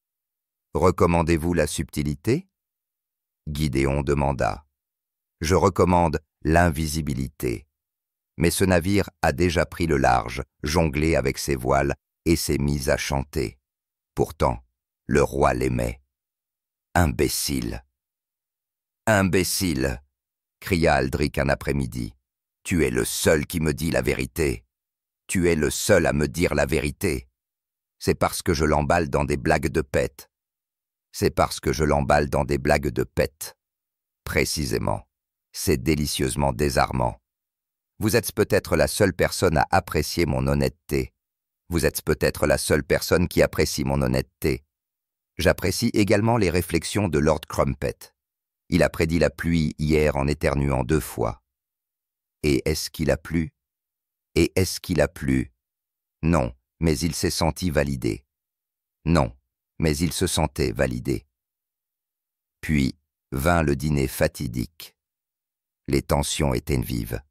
« Recommandez-vous la subtilité ?» Gideon demanda. « Je recommande l'invisibilité. Mais ce navire a déjà pris le large, jonglé avec ses voiles et s'est mis à chanter. Pourtant, le roi l'aimait. Imbécile. Imbécile, cria Aldric un après-midi. Tu es le seul qui me dit la vérité. Tu es le seul à me dire la vérité. C'est parce que je l'emballe dans des blagues de pète. C'est parce que je l'emballe dans des blagues de pète. Précisément. C'est délicieusement désarmant. Vous êtes peut-être la seule personne à apprécier mon honnêteté. Vous êtes peut-être la seule personne qui apprécie mon honnêteté. J'apprécie également les réflexions de Lord Crumpet. Il a prédit la pluie hier en éternuant 2 fois. Et est-ce qu'il a plu? Et est-ce qu'il a plu? Non, mais il s'est senti validé. Non, mais il se sentait validé. Puis vint le dîner fatidique. Les tensions étaient vives.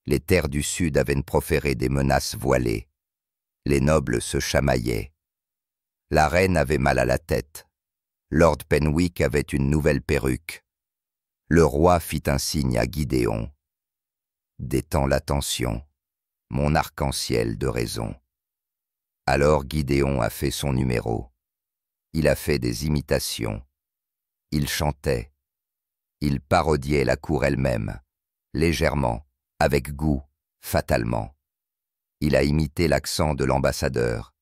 Les terres du Sud avaient proféré des menaces voilées. Les nobles se chamaillaient. La reine avait mal à la tête. Lord Penwick avait une nouvelle perruque. Le roi fit un signe à Gideon. « Détends l'attention, mon arc-en-ciel de raison. » Alors Gideon a fait son numéro. Il a fait des imitations. Il chantait. Il parodiait la cour elle-même, légèrement, avec goût, fatalement. Il a imité l'accent de l'ambassadeur.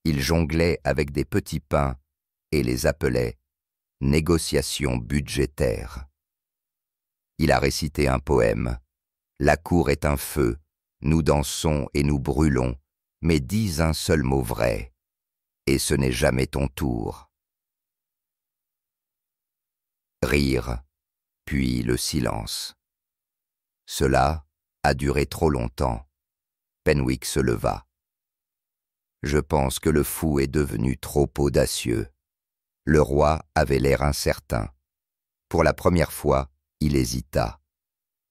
Il jonglait avec des petits pains et les appelait « négociations budgétaires ». Il a récité un poème. « La cour est un feu, nous dansons et nous brûlons, mais dis un seul mot vrai, et ce n'est jamais ton tour. » Rire, puis le silence. Cela a duré trop longtemps. Penwick se leva. Je pense que le fou est devenu trop audacieux. Le roi avait l'air incertain. Pour la première fois, il hésita.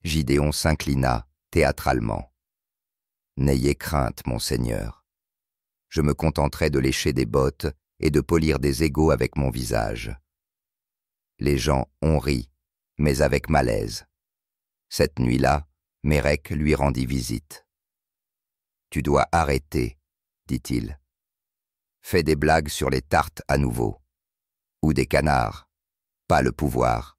Gideon s'inclina théâtralement. N'ayez crainte, monseigneur. Je me contenterai de lécher des bottes et de polir des égaux avec mon visage. Les gens ont ri, mais avec malaise. Cette nuit-là, Mérec lui rendit visite. « Tu dois arrêter, dit-il. Fais des blagues sur les tartes à nouveau. Ou des canards, pas le pouvoir.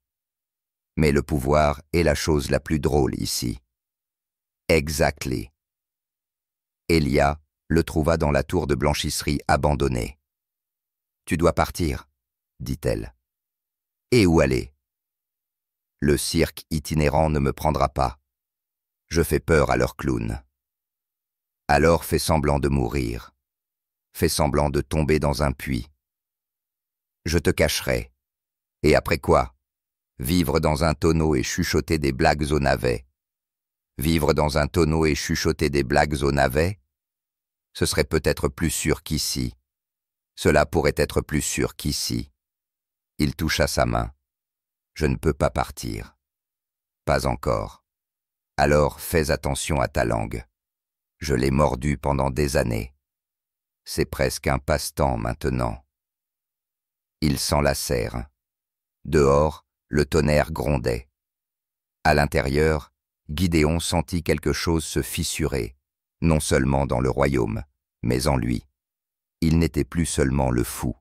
Mais le pouvoir est la chose la plus drôle ici. » Exactly. Elia le trouva dans la tour de blanchisserie abandonnée. « Tu dois partir, dit-elle. Et où aller? Le cirque itinérant ne me prendra pas. Je fais peur à leurs clowns. Alors fais semblant de mourir. Fais semblant de tomber dans un puits. Je te cacherai. Et après quoi? Vivre dans un tonneau et chuchoter des blagues au navet. Vivre dans un tonneau et chuchoter des blagues au navet? Ce serait peut-être plus sûr qu'ici. Cela pourrait être plus sûr qu'ici. Il toucha sa main. Je ne peux pas partir. Pas encore. Alors fais attention à ta langue. Je l'ai mordue pendant des années. C'est presque un passe-temps maintenant. Ils s'enlacèrent. Dehors, le tonnerre grondait. À l'intérieur, Gideon sentit quelque chose se fissurer, non seulement dans le royaume, mais en lui. Il n'était plus seulement le fou.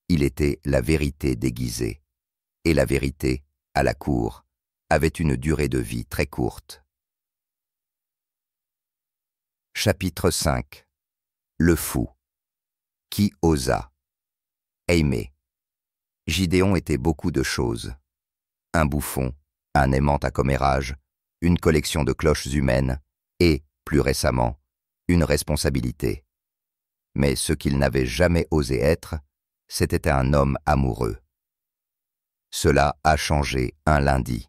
Il était la vérité déguisée. Et la vérité, à la cour, avait une durée de vie très courte. Chapitre 5. Le fou. Qui osa? Aimé. Gideon était beaucoup de choses. Un bouffon, un aimant à commérage, une collection de cloches humaines et, plus récemment, une responsabilité. Mais ce qu'il n'avait jamais osé être, c'était un homme amoureux. Cela a changé un lundi.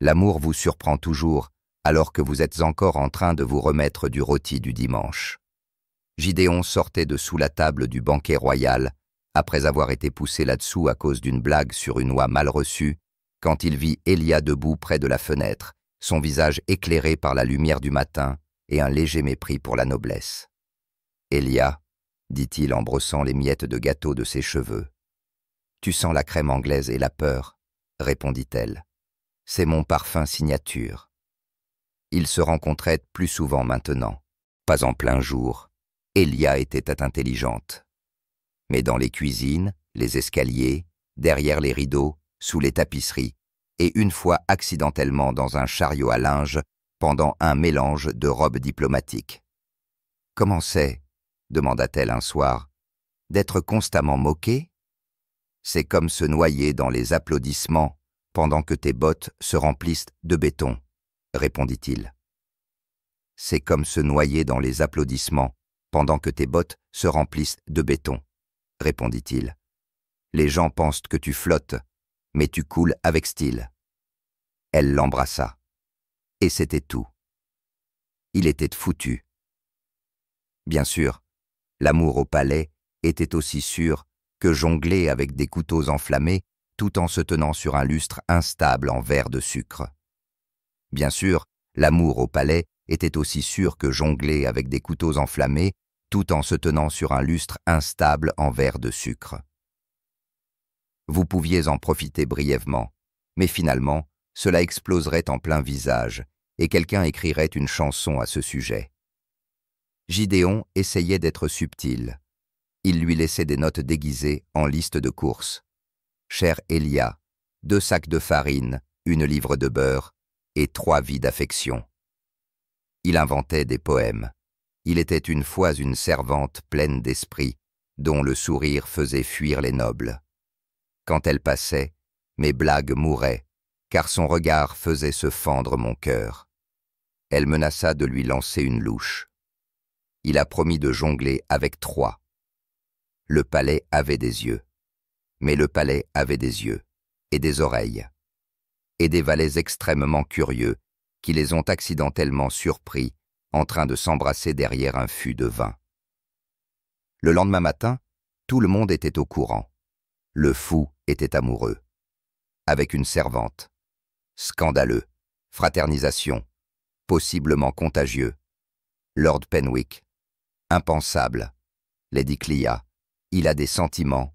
L'amour vous surprend toujours alors que vous êtes encore en train de vous remettre du rôti du dimanche. Gideon sortait de sous la table du banquet royal, après avoir été poussé là-dessous à cause d'une blague sur une oie mal reçue, quand il vit Elia debout près de la fenêtre, son visage éclairé par la lumière du matin et un léger mépris pour la noblesse. « Elia, » dit-il en brossant les miettes de gâteau de ses cheveux. « Tu sens la crème anglaise et la peur, » répondit-elle. « C'est mon parfum signature. » Ils se rencontraient plus souvent maintenant. Pas en plein jour. Elia était intelligente. Mais dans les cuisines, les escaliers, derrière les rideaux, sous les tapisseries, et une fois accidentellement dans un chariot à linge, pendant un mélange de robes diplomatiques. « Comment c'est, demanda-t-elle un soir, d'être constamment moqué? C'est comme se noyer dans les applaudissements pendant que tes bottes se remplissent de béton, répondit-il. C'est comme se noyer dans les applaudissements pendant que tes bottes se remplissent de béton, répondit-il. Les gens pensent que tu flottes, mais tu coules avec style. Elle l'embrassa. Et c'était tout. Il était foutu. Bien sûr, l'amour au palais était aussi sûr que jongler avec des couteaux enflammés tout en se tenant sur un lustre instable en verre de sucre. Bien sûr, l'amour au palais était aussi sûr que jongler avec des couteaux enflammés tout en se tenant sur un lustre instable en verre de sucre. Vous pouviez en profiter brièvement, mais finalement, cela exploserait en plein visage et quelqu'un écrirait une chanson à ce sujet. Gideon essayait d'être subtil. Il lui laissait des notes déguisées en liste de courses. « Cher Elia, 2 sacs de farine, 1 livre de beurre et 3 vies d'affection. Il inventait des poèmes. Il était une fois une servante pleine d'esprit, dont le sourire faisait fuir les nobles. Quand elle passait, mes blagues mouraient, car son regard faisait se fendre mon cœur. Elle menaça de lui lancer une louche. Il a promis de jongler avec 3. Le palais avait des yeux. Mais le palais avait des yeux, et des oreilles, et des valets extrêmement curieux qui les ont accidentellement surpris en train de s'embrasser derrière un fût de vin. Le lendemain matin, tout le monde était au courant. Le fou était amoureux. Avec une servante. Scandaleux. Fraternisation. Possiblement contagieux. Lord Penwick. Impensable. Lady Clia. Il a des sentiments.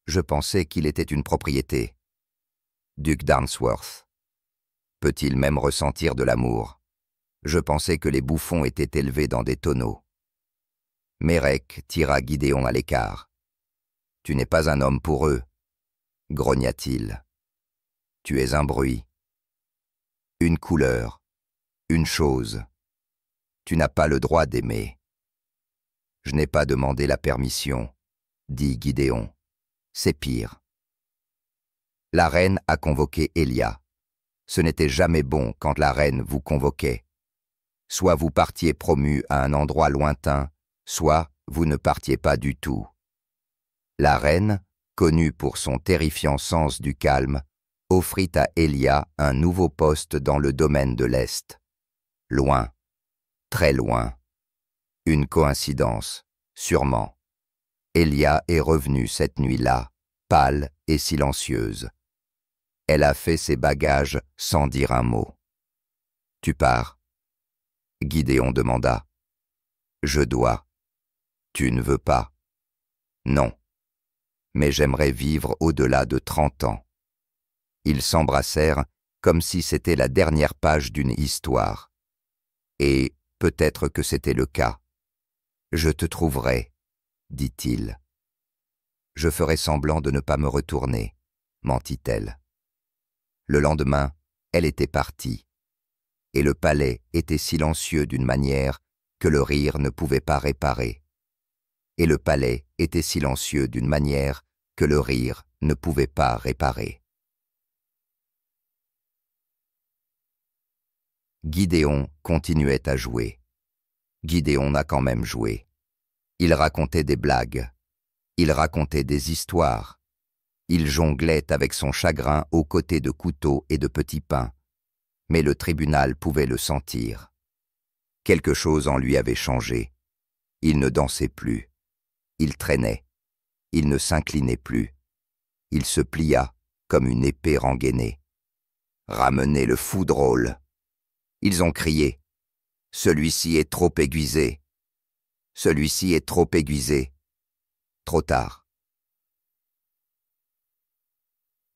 Je pensais qu'il était une propriété. Duc d'Arnsworth. Peut-il même ressentir de l'amour? Je pensais que les bouffons étaient élevés dans des tonneaux. Mérec tira Gideon à l'écart. « Tu n'es pas un homme pour eux, » grogna-t-il. « Tu es un bruit. Une couleur. Une chose. Tu n'as pas le droit d'aimer. »« Je n'ai pas demandé la permission, » dit Gideon. « C'est pire. » La reine a convoqué Elia. Ce n'était jamais bon quand la reine vous convoquait. Soit vous partiez promu à un endroit lointain, soit vous ne partiez pas du tout. La reine, connue pour son terrifiant sens du calme, offrit à Elia un nouveau poste dans le domaine de l'Est. Loin, très loin. Une coïncidence, sûrement. Elia est revenue cette nuit-là, pâle et silencieuse. Elle a fait ses bagages sans dire un mot. « Tu pars ?» Gideon demanda. « Je dois. »« Tu ne veux pas. »« Non. Mais j'aimerais vivre au-delà de 30 ans. » Ils s'embrassèrent comme si c'était la dernière page d'une histoire. Et peut-être que c'était le cas. « Je te trouverai, » dit-il. « Je ferai semblant de ne pas me retourner, » mentit-elle. Le lendemain, elle était partie, et le palais était silencieux d'une manière que le rire ne pouvait pas réparer. Et le palais était silencieux d'une manière que le rire ne pouvait pas réparer. Gideon continuait à jouer. Gideon a quand même joué. Il racontait des blagues. Il racontait des histoires. Il jonglait avec son chagrin aux côtés de couteaux et de petits pains. Mais le tribunal pouvait le sentir. Quelque chose en lui avait changé. Il ne dansait plus. Il traînait. Il ne s'inclinait plus. Il se plia comme une épée rengainée. « Ramenez le fou drôle !» Ils ont crié. « Celui-ci est trop aiguisé. Celui-ci est trop aiguisé. » Trop tard.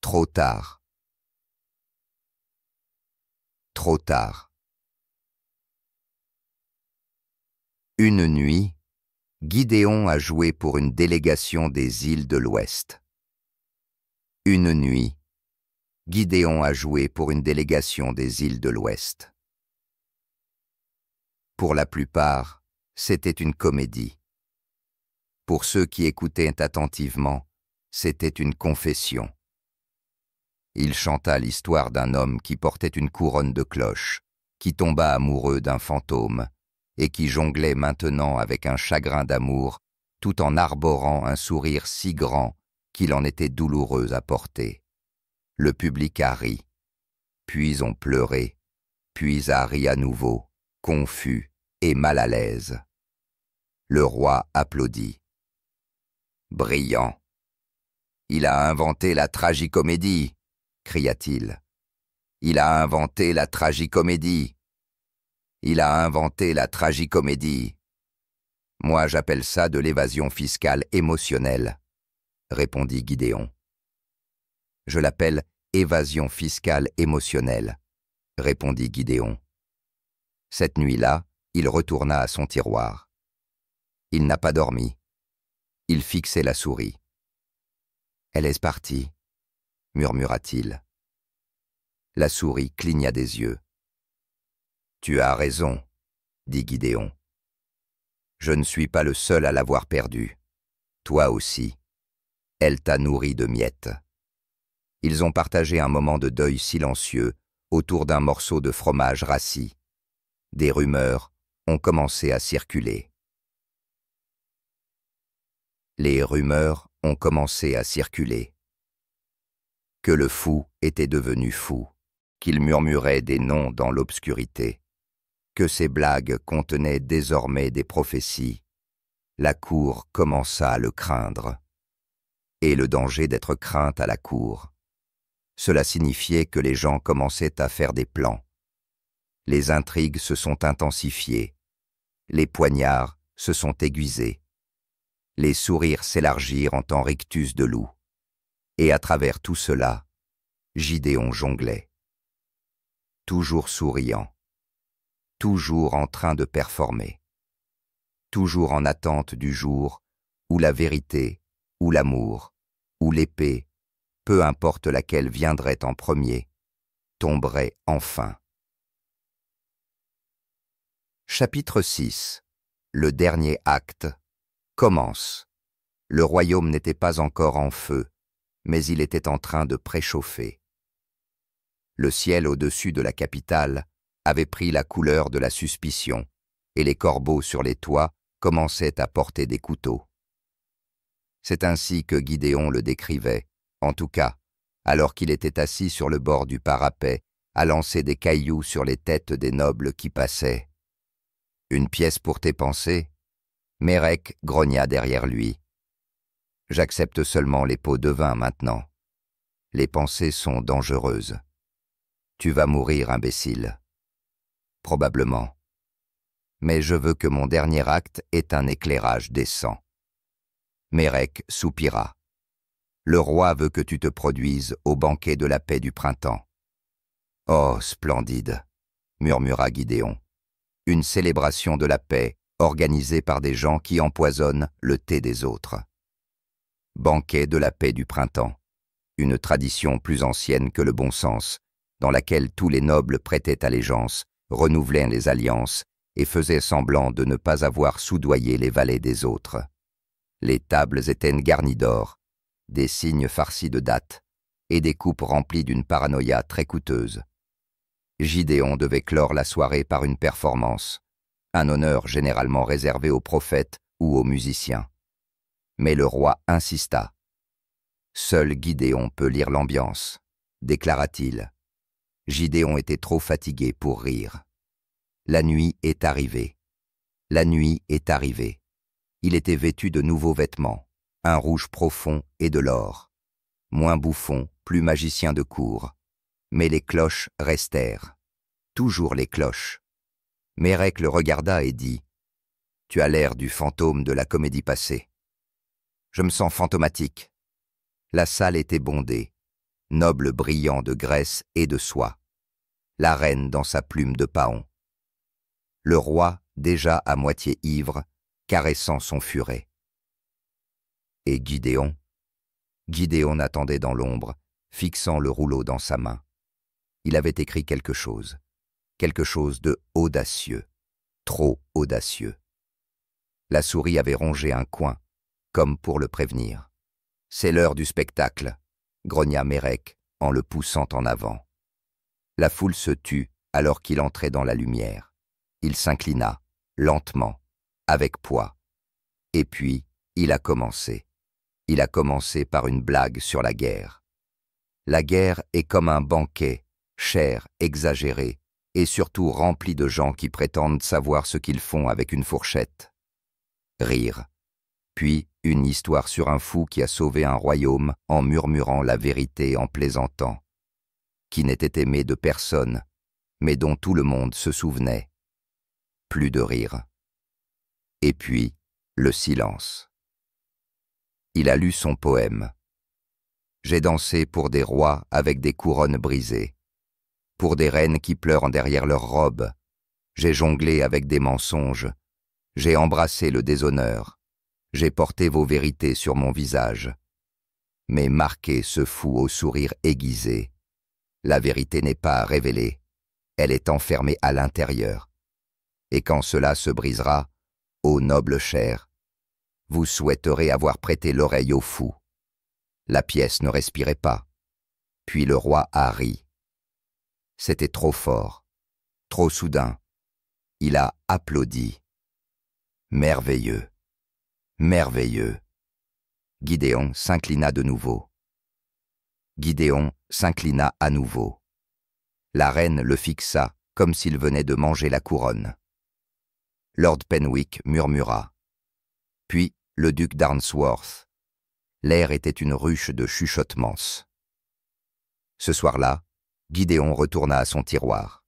Trop tard. Trop tard. Une nuit, Gideon a joué pour une délégation des îles de l'Ouest. Une nuit, Gideon a joué pour une délégation des îles de l'Ouest. Pour la plupart, c'était une comédie. Pour ceux qui écoutaient attentivement, c'était une confession. Il chanta l'histoire d'un homme qui portait une couronne de cloches, qui tomba amoureux d'un fantôme, et qui jonglait maintenant avec un chagrin d'amour, tout en arborant un sourire si grand qu'il en était douloureux à porter. Le public a ri, puis on pleurait, puis a ri à nouveau, confus et mal à l'aise. Le roi applaudit. Brillant. Il a inventé la tragicomédie, cria-t-il. Il a inventé la tragicomédie. Il a inventé la tragicomédie. Moi, j'appelle ça de l'évasion fiscale émotionnelle, répondit Gideon. Je l'appelle évasion fiscale émotionnelle, répondit Gideon. Cette nuit-là, il retourna à son tiroir. Il n'a pas dormi. Il fixait la souris. Elle est partie. murmura-t-il. La souris cligna des yeux. Tu as raison, dit Gideon. Je ne suis pas le seul à l'avoir perdue. Toi aussi. Elle t'a nourri de miettes. Ils ont partagé un moment de deuil silencieux autour d'un morceau de fromage rassis. Des rumeurs ont commencé à circuler. Les rumeurs ont commencé à circuler. Que le fou était devenu fou, qu'il murmurait des noms dans l'obscurité, que ses blagues contenaient désormais des prophéties. La cour commença à le craindre. Et le danger d'être crainte à la cour. Cela signifiait que les gens commençaient à faire des plans. Les intrigues se sont intensifiées. Les poignards se sont aiguisés. Les sourires s'élargirent en temps rictus de loup. Et à travers tout cela, Gideon jonglait. Toujours souriant. Toujours en train de performer. Toujours en attente du jour où la vérité, ou l'amour, ou l'épée, peu importe laquelle viendrait en premier, tomberait enfin. Chapitre 6. Le dernier acte commence. Le royaume n'était pas encore en feu, mais il était en train de préchauffer. Le ciel au-dessus de la capitale avait pris la couleur de la suspicion, et les corbeaux sur les toits commençaient à porter des couteaux. C'est ainsi que Gideon le décrivait, en tout cas, alors qu'il était assis sur le bord du parapet, à lancer des cailloux sur les têtes des nobles qui passaient. « Une pièce pour tes pensées ?» Mérec grogna derrière lui. « J'accepte seulement les pots de vin maintenant. Les pensées sont dangereuses. Tu vas mourir, imbécile. » « Probablement. Mais je veux que mon dernier acte ait un éclairage décent. » Mérec soupira. « Le roi veut que tu te produises au banquet de la paix du printemps. »« Oh, splendide !» murmura Gideon. « Une célébration de la paix organisée par des gens qui empoisonnent le thé des autres. » Banquet de la paix du printemps, une tradition plus ancienne que le bon sens, dans laquelle tous les nobles prêtaient allégeance, renouvelaient les alliances et faisaient semblant de ne pas avoir soudoyé les valets des autres. Les tables étaient garnies d'or, des signes farcis de dattes et des coupes remplies d'une paranoïa très coûteuse. Gideon devait clore la soirée par une performance, un honneur généralement réservé aux prophètes ou aux musiciens. Mais le roi insista. « Seul Gideon peut lire l'ambiance, » déclara-t-il. Gideon était trop fatigué pour rire. La nuit est arrivée. La nuit est arrivée. Il était vêtu de nouveaux vêtements, un rouge profond et de l'or. Moins bouffon, plus magicien de cour. Mais les cloches restèrent. Toujours les cloches. Mérec le regarda et dit « Tu as l'air du fantôme de la comédie passée. » « Je me sens fantomatique. » La salle était bondée, noble brillant de graisse et de soie. La reine dans sa plume de paon. Le roi, déjà à moitié ivre, caressant son furet. Et Gideon attendait dans l'ombre, fixant le rouleau dans sa main. Il avait écrit quelque chose de audacieux, trop audacieux. La souris avait rongé un coin, comme pour le prévenir. « C'est l'heure du spectacle », grogna Mérec en le poussant en avant. La foule se tut alors qu'il entrait dans la lumière. Il s'inclina, lentement, avec poids. Et puis, il a commencé. Il a commencé par une blague sur la guerre. La guerre est comme un banquet, cher, exagéré, et surtout rempli de gens qui prétendent savoir ce qu'ils font avec une fourchette. Rire. Puis une histoire sur un fou qui a sauvé un royaume en murmurant la vérité en plaisantant, qui n'était aimé de personne, mais dont tout le monde se souvenait. Plus de rire. Et puis, le silence. Il a lu son poème. J'ai dansé pour des rois avec des couronnes brisées, pour des reines qui pleurent derrière leurs robes. J'ai jonglé avec des mensonges. J'ai embrassé le déshonneur. J'ai porté vos vérités sur mon visage. Mais Marqué se fout au sourire aiguisé. La vérité n'est pas à révéler, elle est enfermée à l'intérieur. Et quand cela se brisera, ô noble chair, vous souhaiterez avoir prêté l'oreille au fou. La pièce ne respirait pas. Puis le roi a ri. C'était trop fort, trop soudain. Il a applaudi. Merveilleux, merveilleux. Gidéon s'inclina de nouveau. Gidéon s'inclina à nouveau. La reine le fixa comme s'il venait de manger la couronne. Lord Penwick murmura. Puis le duc d'Arnsworth. L'air était une ruche de chuchotements. Ce soir-là, Gidéon retourna à son tiroir.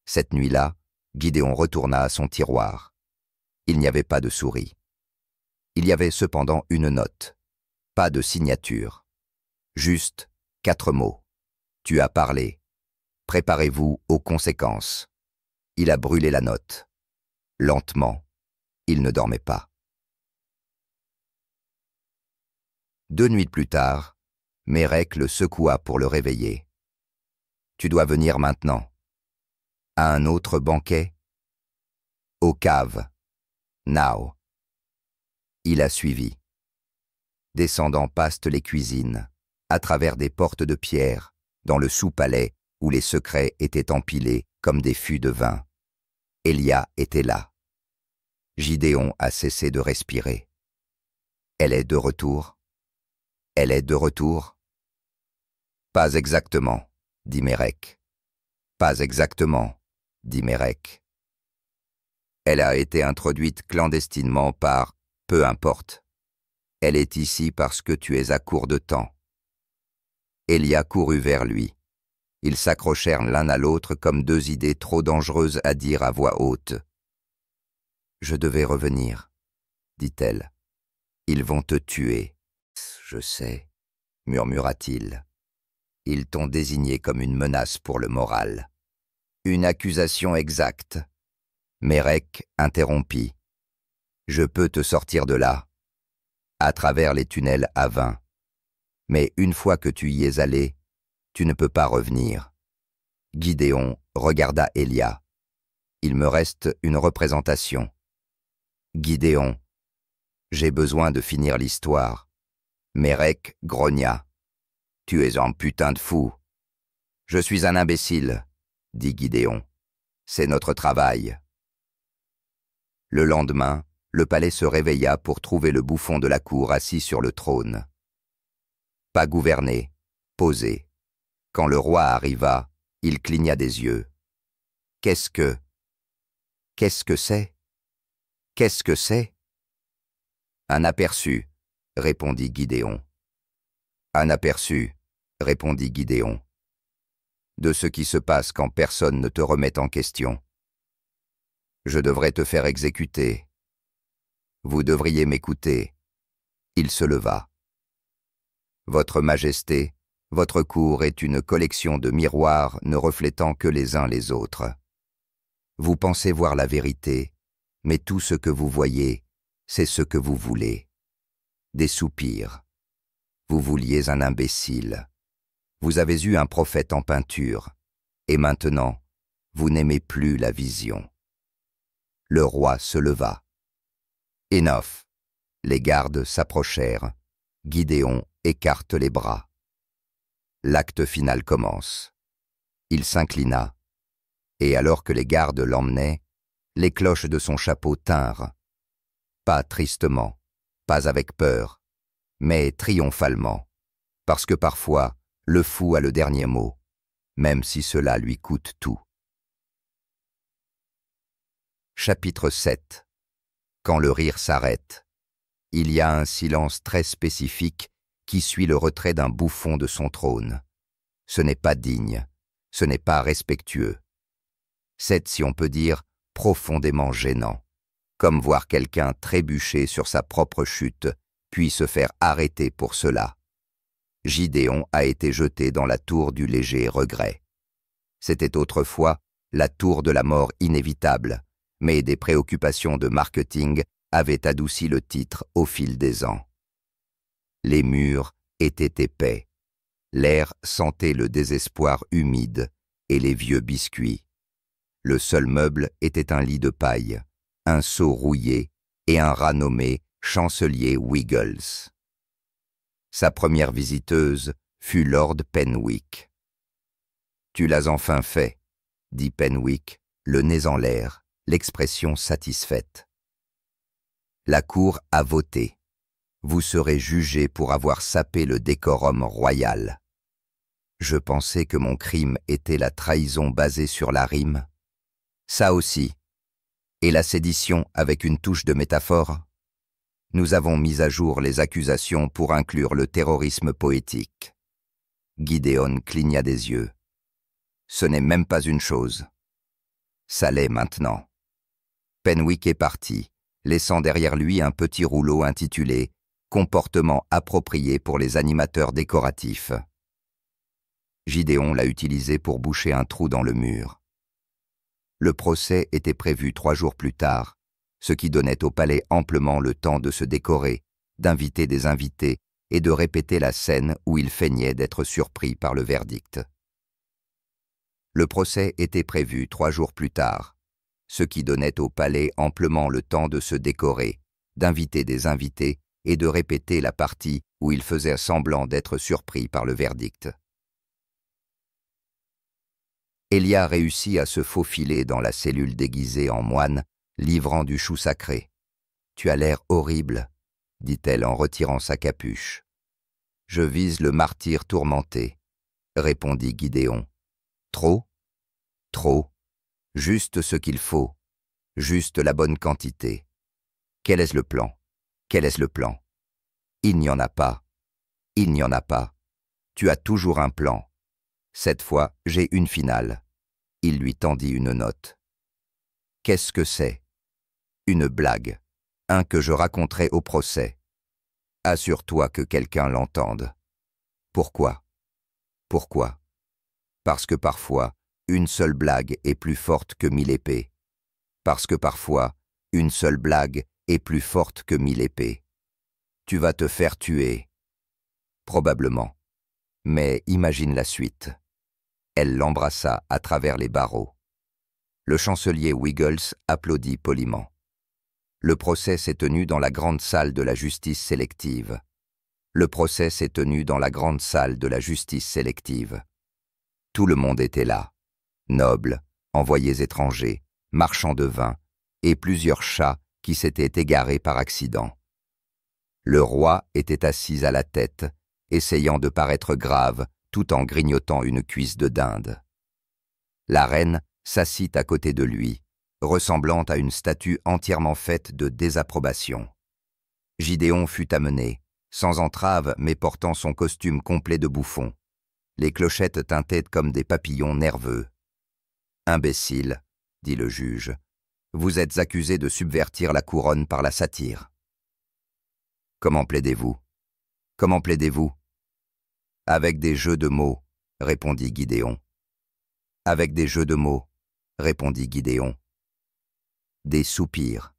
Cette nuit-là, Gidéon retourna à son tiroir. Il n'y avait pas de souris. Il y avait cependant une note. Pas de signature. Juste 4 mots. Tu as parlé. Préparez-vous aux conséquences. Il a brûlé la note. Lentement. Il ne dormait pas. 2 nuits plus tard, Mérec le secoua pour le réveiller. « Tu dois venir maintenant. » À un autre banquet. Aux caves. Now. Il a suivi. Descendant past les cuisines, à travers des portes de pierre, dans le sous-palais où les secrets étaient empilés comme des fûts de vin. Elia était là. Gidéon a cessé de respirer. Elle est de retour. Elle est de retour. Pas exactement, dit Mérec. Pas exactement, dit Mérec. Elle a été introduite clandestinement par « peu importe ». Elle est ici parce que tu es à court de temps. Elia courut vers lui. Ils s'accrochèrent l'un à l'autre comme 2 idées trop dangereuses à dire à voix haute. « Je devais revenir, dit-elle. Ils vont te tuer. Je sais, murmura-t-il. Ils t'ont désigné comme une menace pour le moral. Une accusation exacte. Mérec interrompit. Je peux te sortir de là, à travers les tunnels à vin. Mais une fois que tu y es allé, tu ne peux pas revenir. Gidéon regarda Elia. Il me reste une représentation. Gidéon, j'ai besoin de finir l'histoire. Mérec grogna. Tu es un putain de fou. Je suis un imbécile, dit Gidéon. C'est notre travail. Le lendemain, le palais se réveilla pour trouver le bouffon de la cour assis sur le trône. Pas gouverné, posé. Quand le roi arriva, il cligna des yeux. Qu'est-ce que c'est? Qu'est-ce que c'est? Un aperçu, répondit Gidéon. Un aperçu, répondit Gidéon. De ce qui se passe quand personne ne te remet en question. Je devrais te faire exécuter. Vous devriez m'écouter. Il se leva. Votre Majesté, votre cour est une collection de miroirs ne reflétant que les uns les autres. Vous pensez voir la vérité, mais tout ce que vous voyez, c'est ce que vous voulez. Des soupirs. Vous vouliez un imbécile. Vous avez eu un prophète en peinture, et maintenant, vous n'aimez plus la vision. Le roi se leva. Enough. Les gardes s'approchèrent. Gidéon écarte les bras. L'acte final commence. Il s'inclina, et alors que les gardes l'emmenaient, les cloches de son chapeau tinrent. Pas tristement, pas avec peur, mais triomphalement, parce que parfois, le fou a le dernier mot, même si cela lui coûte tout. Chapitre 7. Quand le rire s'arrête. Il y a un silence très spécifique qui suit le retrait d'un bouffon de son trône. Ce n'est pas digne, ce n'est pas respectueux. C'est, si on peut dire, profondément gênant, comme voir quelqu'un trébucher sur sa propre chute, puis se faire arrêter pour cela. Gidéon a été jeté dans la tour du léger regret. C'était autrefois la tour de la mort inévitable, mais des préoccupations de marketing avaient adouci le titre au fil des ans. Les murs était épais. L'air sentait le désespoir humide et les vieux biscuits. Le seul meuble était un lit de paille, un seau rouillé et un rat nommé Chancelier Wiggles. Sa première visiteuse fut Lord Penwick. « Tu l'as enfin fait », dit Penwick, le nez en l'air, l'expression satisfaite. « La cour a voté. Vous serez jugé pour avoir sapé le décorum royal. » Je pensais que mon crime était la trahison basée sur la rime. Ça aussi. Et la sédition avec une touche de métaphore? Nous avons mis à jour les accusations pour inclure le terrorisme poétique. Gideon cligna des yeux. Ce n'est même pas une chose. Ça l'est maintenant. Penwick est parti, laissant derrière lui un petit rouleau intitulé « Comportement approprié pour les animateurs décoratifs ». Gideon l'a utilisé pour boucher un trou dans le mur. Le procès était prévu 3 jours plus tard, ce qui donnait au palais amplement le temps de se décorer, d'inviter des invités et de répéter la scène où il feignait d'être surpris par le verdict. Le procès était prévu 3 jours plus tard, ce qui donnait au palais amplement le temps de se décorer, d'inviter des invités et de répéter la partie où il faisait semblant d'être surpris par le verdict. Elia réussit à se faufiler dans la cellule déguisée en moine, livrant du chou sacré. « Tu as l'air horrible, » dit-elle en retirant sa capuche. « Je vise le martyr tourmenté, » répondit Gideon. « Trop? Trop. Juste ce qu'il faut. Juste la bonne quantité. Quel est le plan? Quel est le plan? Il n'y en a pas. Il n'y en a pas. Tu as toujours un plan. Cette fois, j'ai une finale. » Il lui tendit une note. « Qu'est-ce que c'est? » « Une blague. Un que je raconterai au procès. Assure-toi que quelqu'un l'entende. » « Pourquoi? Pourquoi? Parce que parfois, une seule blague est plus forte que 1000 épées. Parce que parfois, une seule blague est plus forte que 1000 épées. Tu vas te faire tuer. Probablement. Mais imagine la suite. Elle l'embrassa à travers les barreaux. Le chancelier Wiggles applaudit poliment. Le procès s'est tenu dans la grande salle de la justice sélective. Le procès s'est tenu dans la grande salle de la justice sélective. Tout le monde était là. Nobles, envoyés étrangers, marchands de vin et plusieurs chats qui s'étaient égarés par accident. Le roi était assis à la tête, essayant de paraître grave tout en grignotant une cuisse de dinde. La reine s'assit à côté de lui, ressemblant à une statue entièrement faite de désapprobation. Gideon fut amené, sans entrave mais portant son costume complet de bouffon. Les clochettes tintaient comme des papillons nerveux. « Imbécile, » dit le juge, « vous êtes accusé de subvertir la couronne par la satire. » « Comment plaidez-vous? Comment plaidez-vous? » « Avec des jeux de mots, » répondit Gideon. « Avec des jeux de mots, » répondit Gideon. Des soupirs.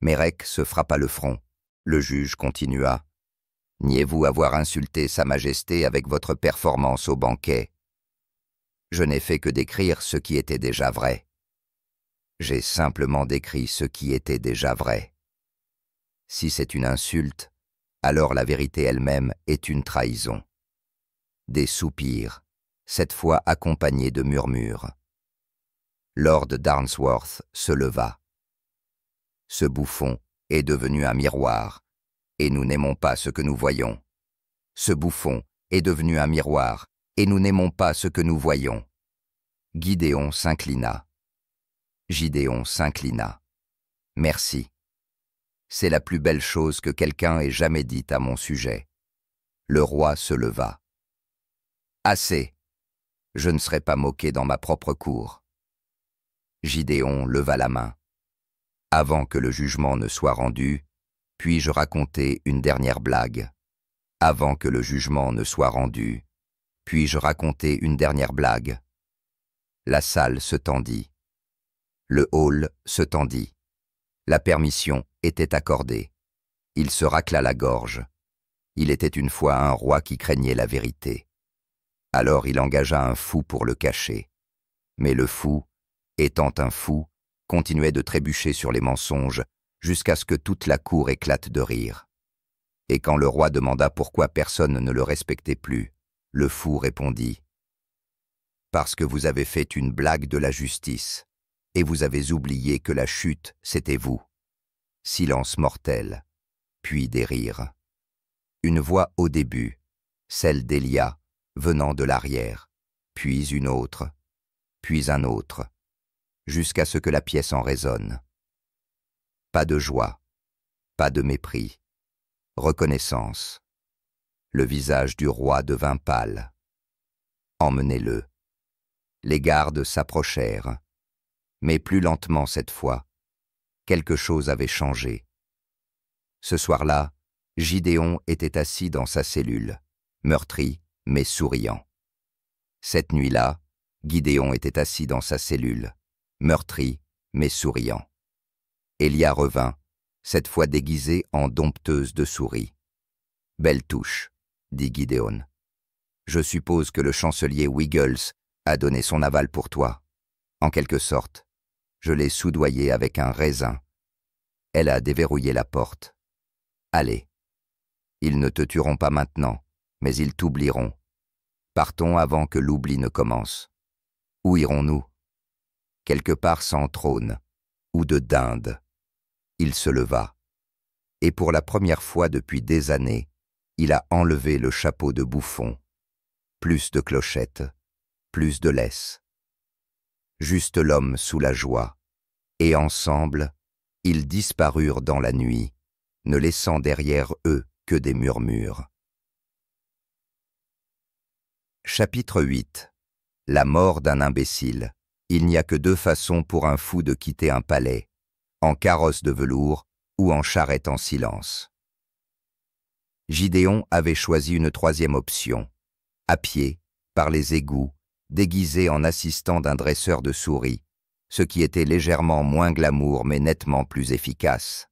Mérec se frappa le front. Le juge continua. « Niez-vous avoir insulté Sa Majesté avec votre performance au banquet? Je n'ai fait que décrire ce qui était déjà vrai. J'ai simplement décrit ce qui était déjà vrai. Si c'est une insulte, alors la vérité elle-même est une trahison. » Des soupirs, cette fois accompagnés de murmures. Lord Darnsworth se leva. « Ce bouffon est devenu un miroir, et nous n'aimons pas ce que nous voyons. Ce bouffon est devenu un miroir, et nous n'aimons pas ce que nous voyons. » Gideon s'inclina. Gideon s'inclina. « Merci. C'est la plus belle chose que quelqu'un ait jamais dite à mon sujet. » Le roi se leva. « Assez. Je ne serai pas moqué dans ma propre cour. » Gideon leva la main. « Avant que le jugement ne soit rendu, puis-je raconter une dernière blague? Avant que le jugement ne soit rendu, puis-je raconter une dernière blague? » La salle se tendit. Le hall se tendit. La permission était accordée. Il se racla la gorge. Il était une fois un roi qui craignait la vérité. Alors il engagea un fou pour le cacher. Mais le fou, étant un fou, continuait de trébucher sur les mensonges jusqu'à ce que toute la cour éclate de rire. Et quand le roi demanda pourquoi personne ne le respectait plus, le fou répondit « Parce que vous avez fait une blague de la justice, et vous avez oublié que la chute, c'était vous. » Silence mortel, puis des rires. Une voix au début, celle d'Elia, venant de l'arrière, puis une autre, puis un autre, jusqu'à ce que la pièce en résonne. Pas de joie, pas de mépris, reconnaissance. Le visage du roi devint pâle. Emmenez-le. Les gardes s'approchèrent, mais plus lentement cette fois. Quelque chose avait changé. Ce soir-là, Gidéon était assis dans sa cellule, meurtri mais souriant. Cette nuit-là, Gidéon était assis dans sa cellule, meurtri mais souriant. Elia revint, cette fois déguisée en dompteuse de souris. « Belle touche, » dit Gidéon. « Je suppose que le chancelier Wiggles a donné son aval pour toi. En quelque sorte, je l'ai soudoyé avec un raisin. » Elle a déverrouillé la porte. « Allez. Ils ne te tueront pas maintenant, mais ils t'oublieront. Partons avant que l'oubli ne commence. Où irons-nous? Quelque part sans trône, ou de dinde. » Il se leva, et pour la première fois depuis des années, il a enlevé le chapeau de bouffon. Plus de clochettes, plus de laisse. Juste l'homme sous la joie, et ensemble, ils disparurent dans la nuit, ne laissant derrière eux que des murmures. Chapitre 8. La mort d'un imbécile. Il n'y a que deux façons pour un fou de quitter un palais, en carrosse de velours ou en charrette en silence. Gidéon avait choisi une troisième option, à pied, par les égouts, déguisé en assistant d'un dresseur de souris, ce qui était légèrement moins glamour mais nettement plus efficace.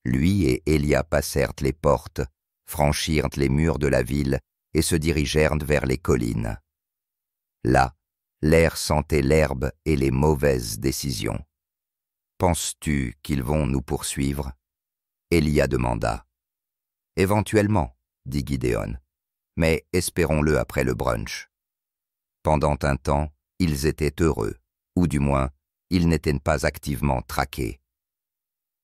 Lui et Elia passèrent les portes, franchirent les murs de la ville et se dirigèrent vers les collines. Là, l'air sentait l'herbe et les mauvaises décisions. « Penses-tu qu'ils vont nous poursuivre » Elia demanda. « Éventuellement, » dit Gidéon, « mais espérons-le après le brunch. » Pendant un temps, ils étaient heureux, ou du moins, ils n'étaient pas activement traqués.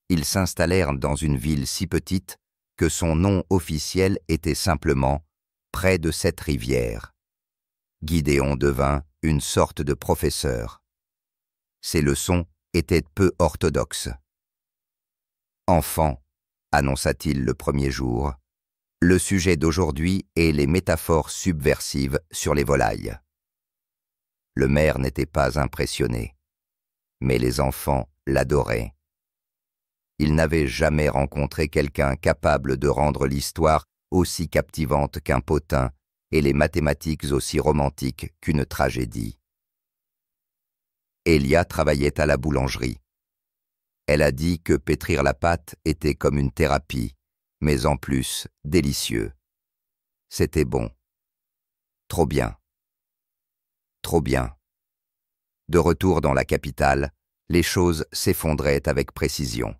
Ils s'installèrent dans une ville si petite que son nom officiel était simplement « près de cette rivière ». Gidéon devint une sorte de professeur. Ses leçons étaient peu orthodoxes. « Enfant, » annonça-t-il le premier jour, « le sujet d'aujourd'hui est les métaphores subversives sur les volailles. » Le maire n'était pas impressionné, mais les enfants l'adoraient. Il n'avait jamais rencontré quelqu'un capable de rendre l'histoire aussi captivante qu'un potin et les mathématiques aussi romantiques qu'une tragédie. Elia travaillait à la boulangerie. Elle a dit que pétrir la pâte était comme une thérapie, mais en plus délicieux. C'était bon. Trop bien. Trop bien. De retour dans la capitale, les choses s'effondraient avec précision.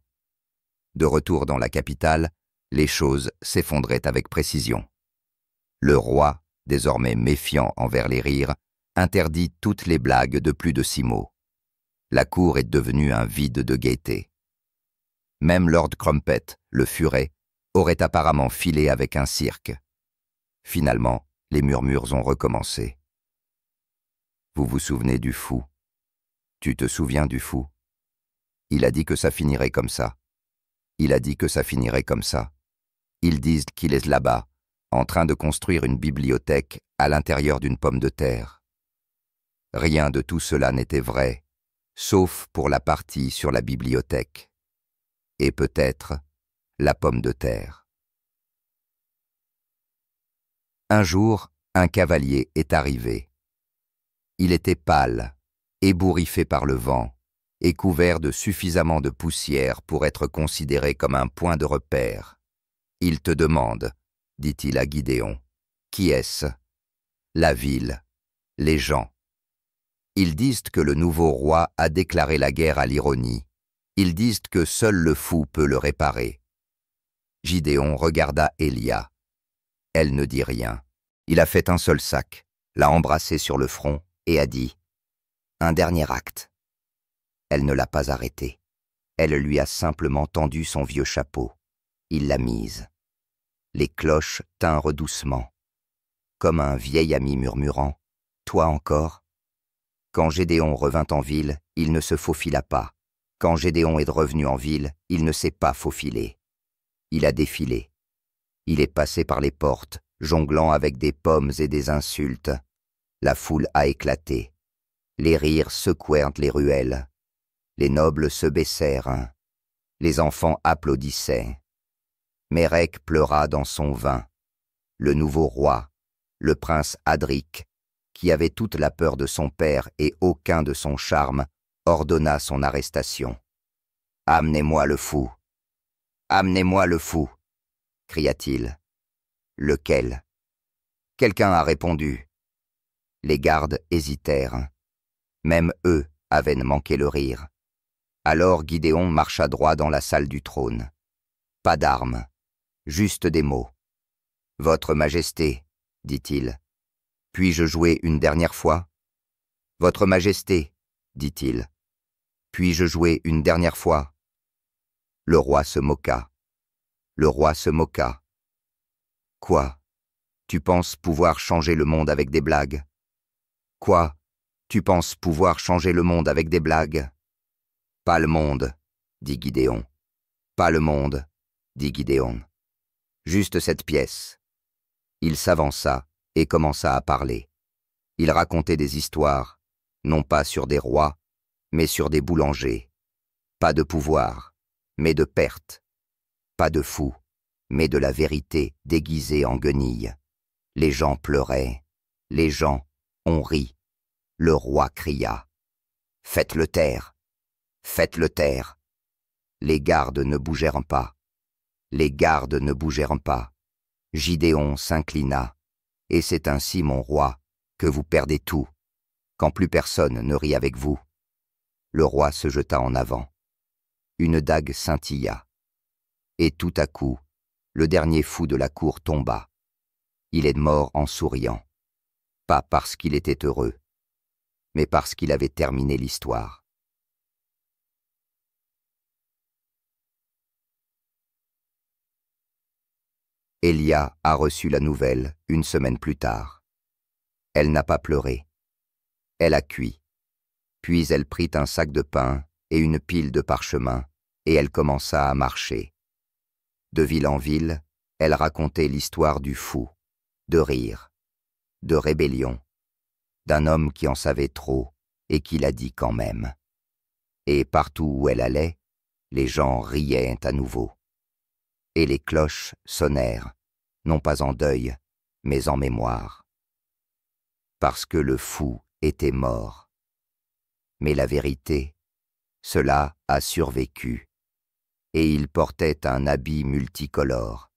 De retour dans la capitale, les choses s'effondraient avec précision. Le roi, désormais méfiant envers les rires, interdit toutes les blagues de plus de 6 mots. La cour est devenue un vide de gaieté. Même Lord Crumpet, le furet, aurait apparemment filé avec un cirque. Finalement, les murmures ont recommencé. Vous vous souvenez du fou? Tu te souviens du fou? Il a dit que ça finirait comme ça. Il a dit que ça finirait comme ça. Ils disent qu'il est là-bas, en train de construire une bibliothèque à l'intérieur d'une pomme de terre. Rien de tout cela n'était vrai, sauf pour la partie sur la bibliothèque. Et peut-être la pomme de terre. Un jour, un cavalier est arrivé. Il était pâle, ébouriffé par le vent, et couvert de suffisamment de poussière pour être considéré comme un point de repère. Il te demande dit-il à Gidéon. Qui est-ce? La ville, les gens. Ils disent que le nouveau roi a déclaré la guerre à l'ironie. Ils disent que seul le fou peut le réparer. Gidéon regarda Élia. Elle ne dit rien. Il a fait un seul sac, l'a embrassé sur le front et a dit « Un dernier acte ». Elle ne l'a pas arrêté. Elle lui a simplement tendu son vieux chapeau. Il l'a mise. Les cloches tinrent doucement, comme un vieil ami murmurant « Toi encore ?» Quand Gédéon revint en ville, il ne se faufila pas. Quand Gédéon est revenu en ville, il ne s'est pas faufilé. Il a défilé. Il est passé par les portes, jonglant avec des pommes et des insultes. La foule a éclaté. Les rires secouèrent les ruelles. Les nobles se baissèrent. Les enfants applaudissaient. Mérec pleura dans son vin. Le nouveau roi, le prince Adric, qui avait toute la peur de son père et aucun de son charme, ordonna son arrestation. « Amenez-moi le fou! Amenez-moi le fou !» cria-t-il. « Lequel ?» Quelqu'un a répondu. Les gardes hésitèrent. Même eux avaient manqué le rire. Alors Gidéon marcha droit dans la salle du trône. Pas d'armes, juste des mots. « Votre Majesté, » dit-il, « puis-je jouer une dernière fois ?»« Votre Majesté, » dit-il, « puis-je jouer une dernière fois ?» Le roi se moqua. Le roi se moqua. « Quoi? Tu penses pouvoir changer le monde avec des blagues? Quoi? Tu penses pouvoir changer le monde avec des blagues? Pas le monde, dit Gidéon. Pas le monde, dit Gidéon. Juste cette pièce. Il s'avança et commença à parler. Il racontait des histoires, non pas sur des rois, mais sur des boulangers. Pas de pouvoir, mais de perte. Pas de fou, mais de la vérité déguisée en guenille. Les gens pleuraient, les gens ont ri. Le roi cria. « Faites-le taire! Faites-le taire !» Les gardes ne bougèrent pas. Les gardes ne bougèrent pas. Gidéon s'inclina. « Et c'est ainsi, mon roi, que vous perdez tout, quand plus personne ne rit avec vous. » Le roi se jeta en avant. Une dague scintilla. Et tout à coup, le dernier fou de la cour tomba. Il est mort en souriant. Pas parce qu'il était heureux, mais parce qu'il avait terminé l'histoire. Élia a reçu la nouvelle une semaine plus tard. Elle n'a pas pleuré. Elle a cuit. Puis elle prit un sac de pain et une pile de parchemin, et elle commença à marcher. De ville en ville, elle racontait l'histoire du fou, de rire, de rébellion, d'un homme qui en savait trop et qui l'a dit quand même. Et partout où elle allait, les gens riaient à nouveau. Et les cloches sonnèrent, non pas en deuil, mais en mémoire. Parce que le fou était mort. Mais la vérité, cela a survécu, et il portait un habit multicolore.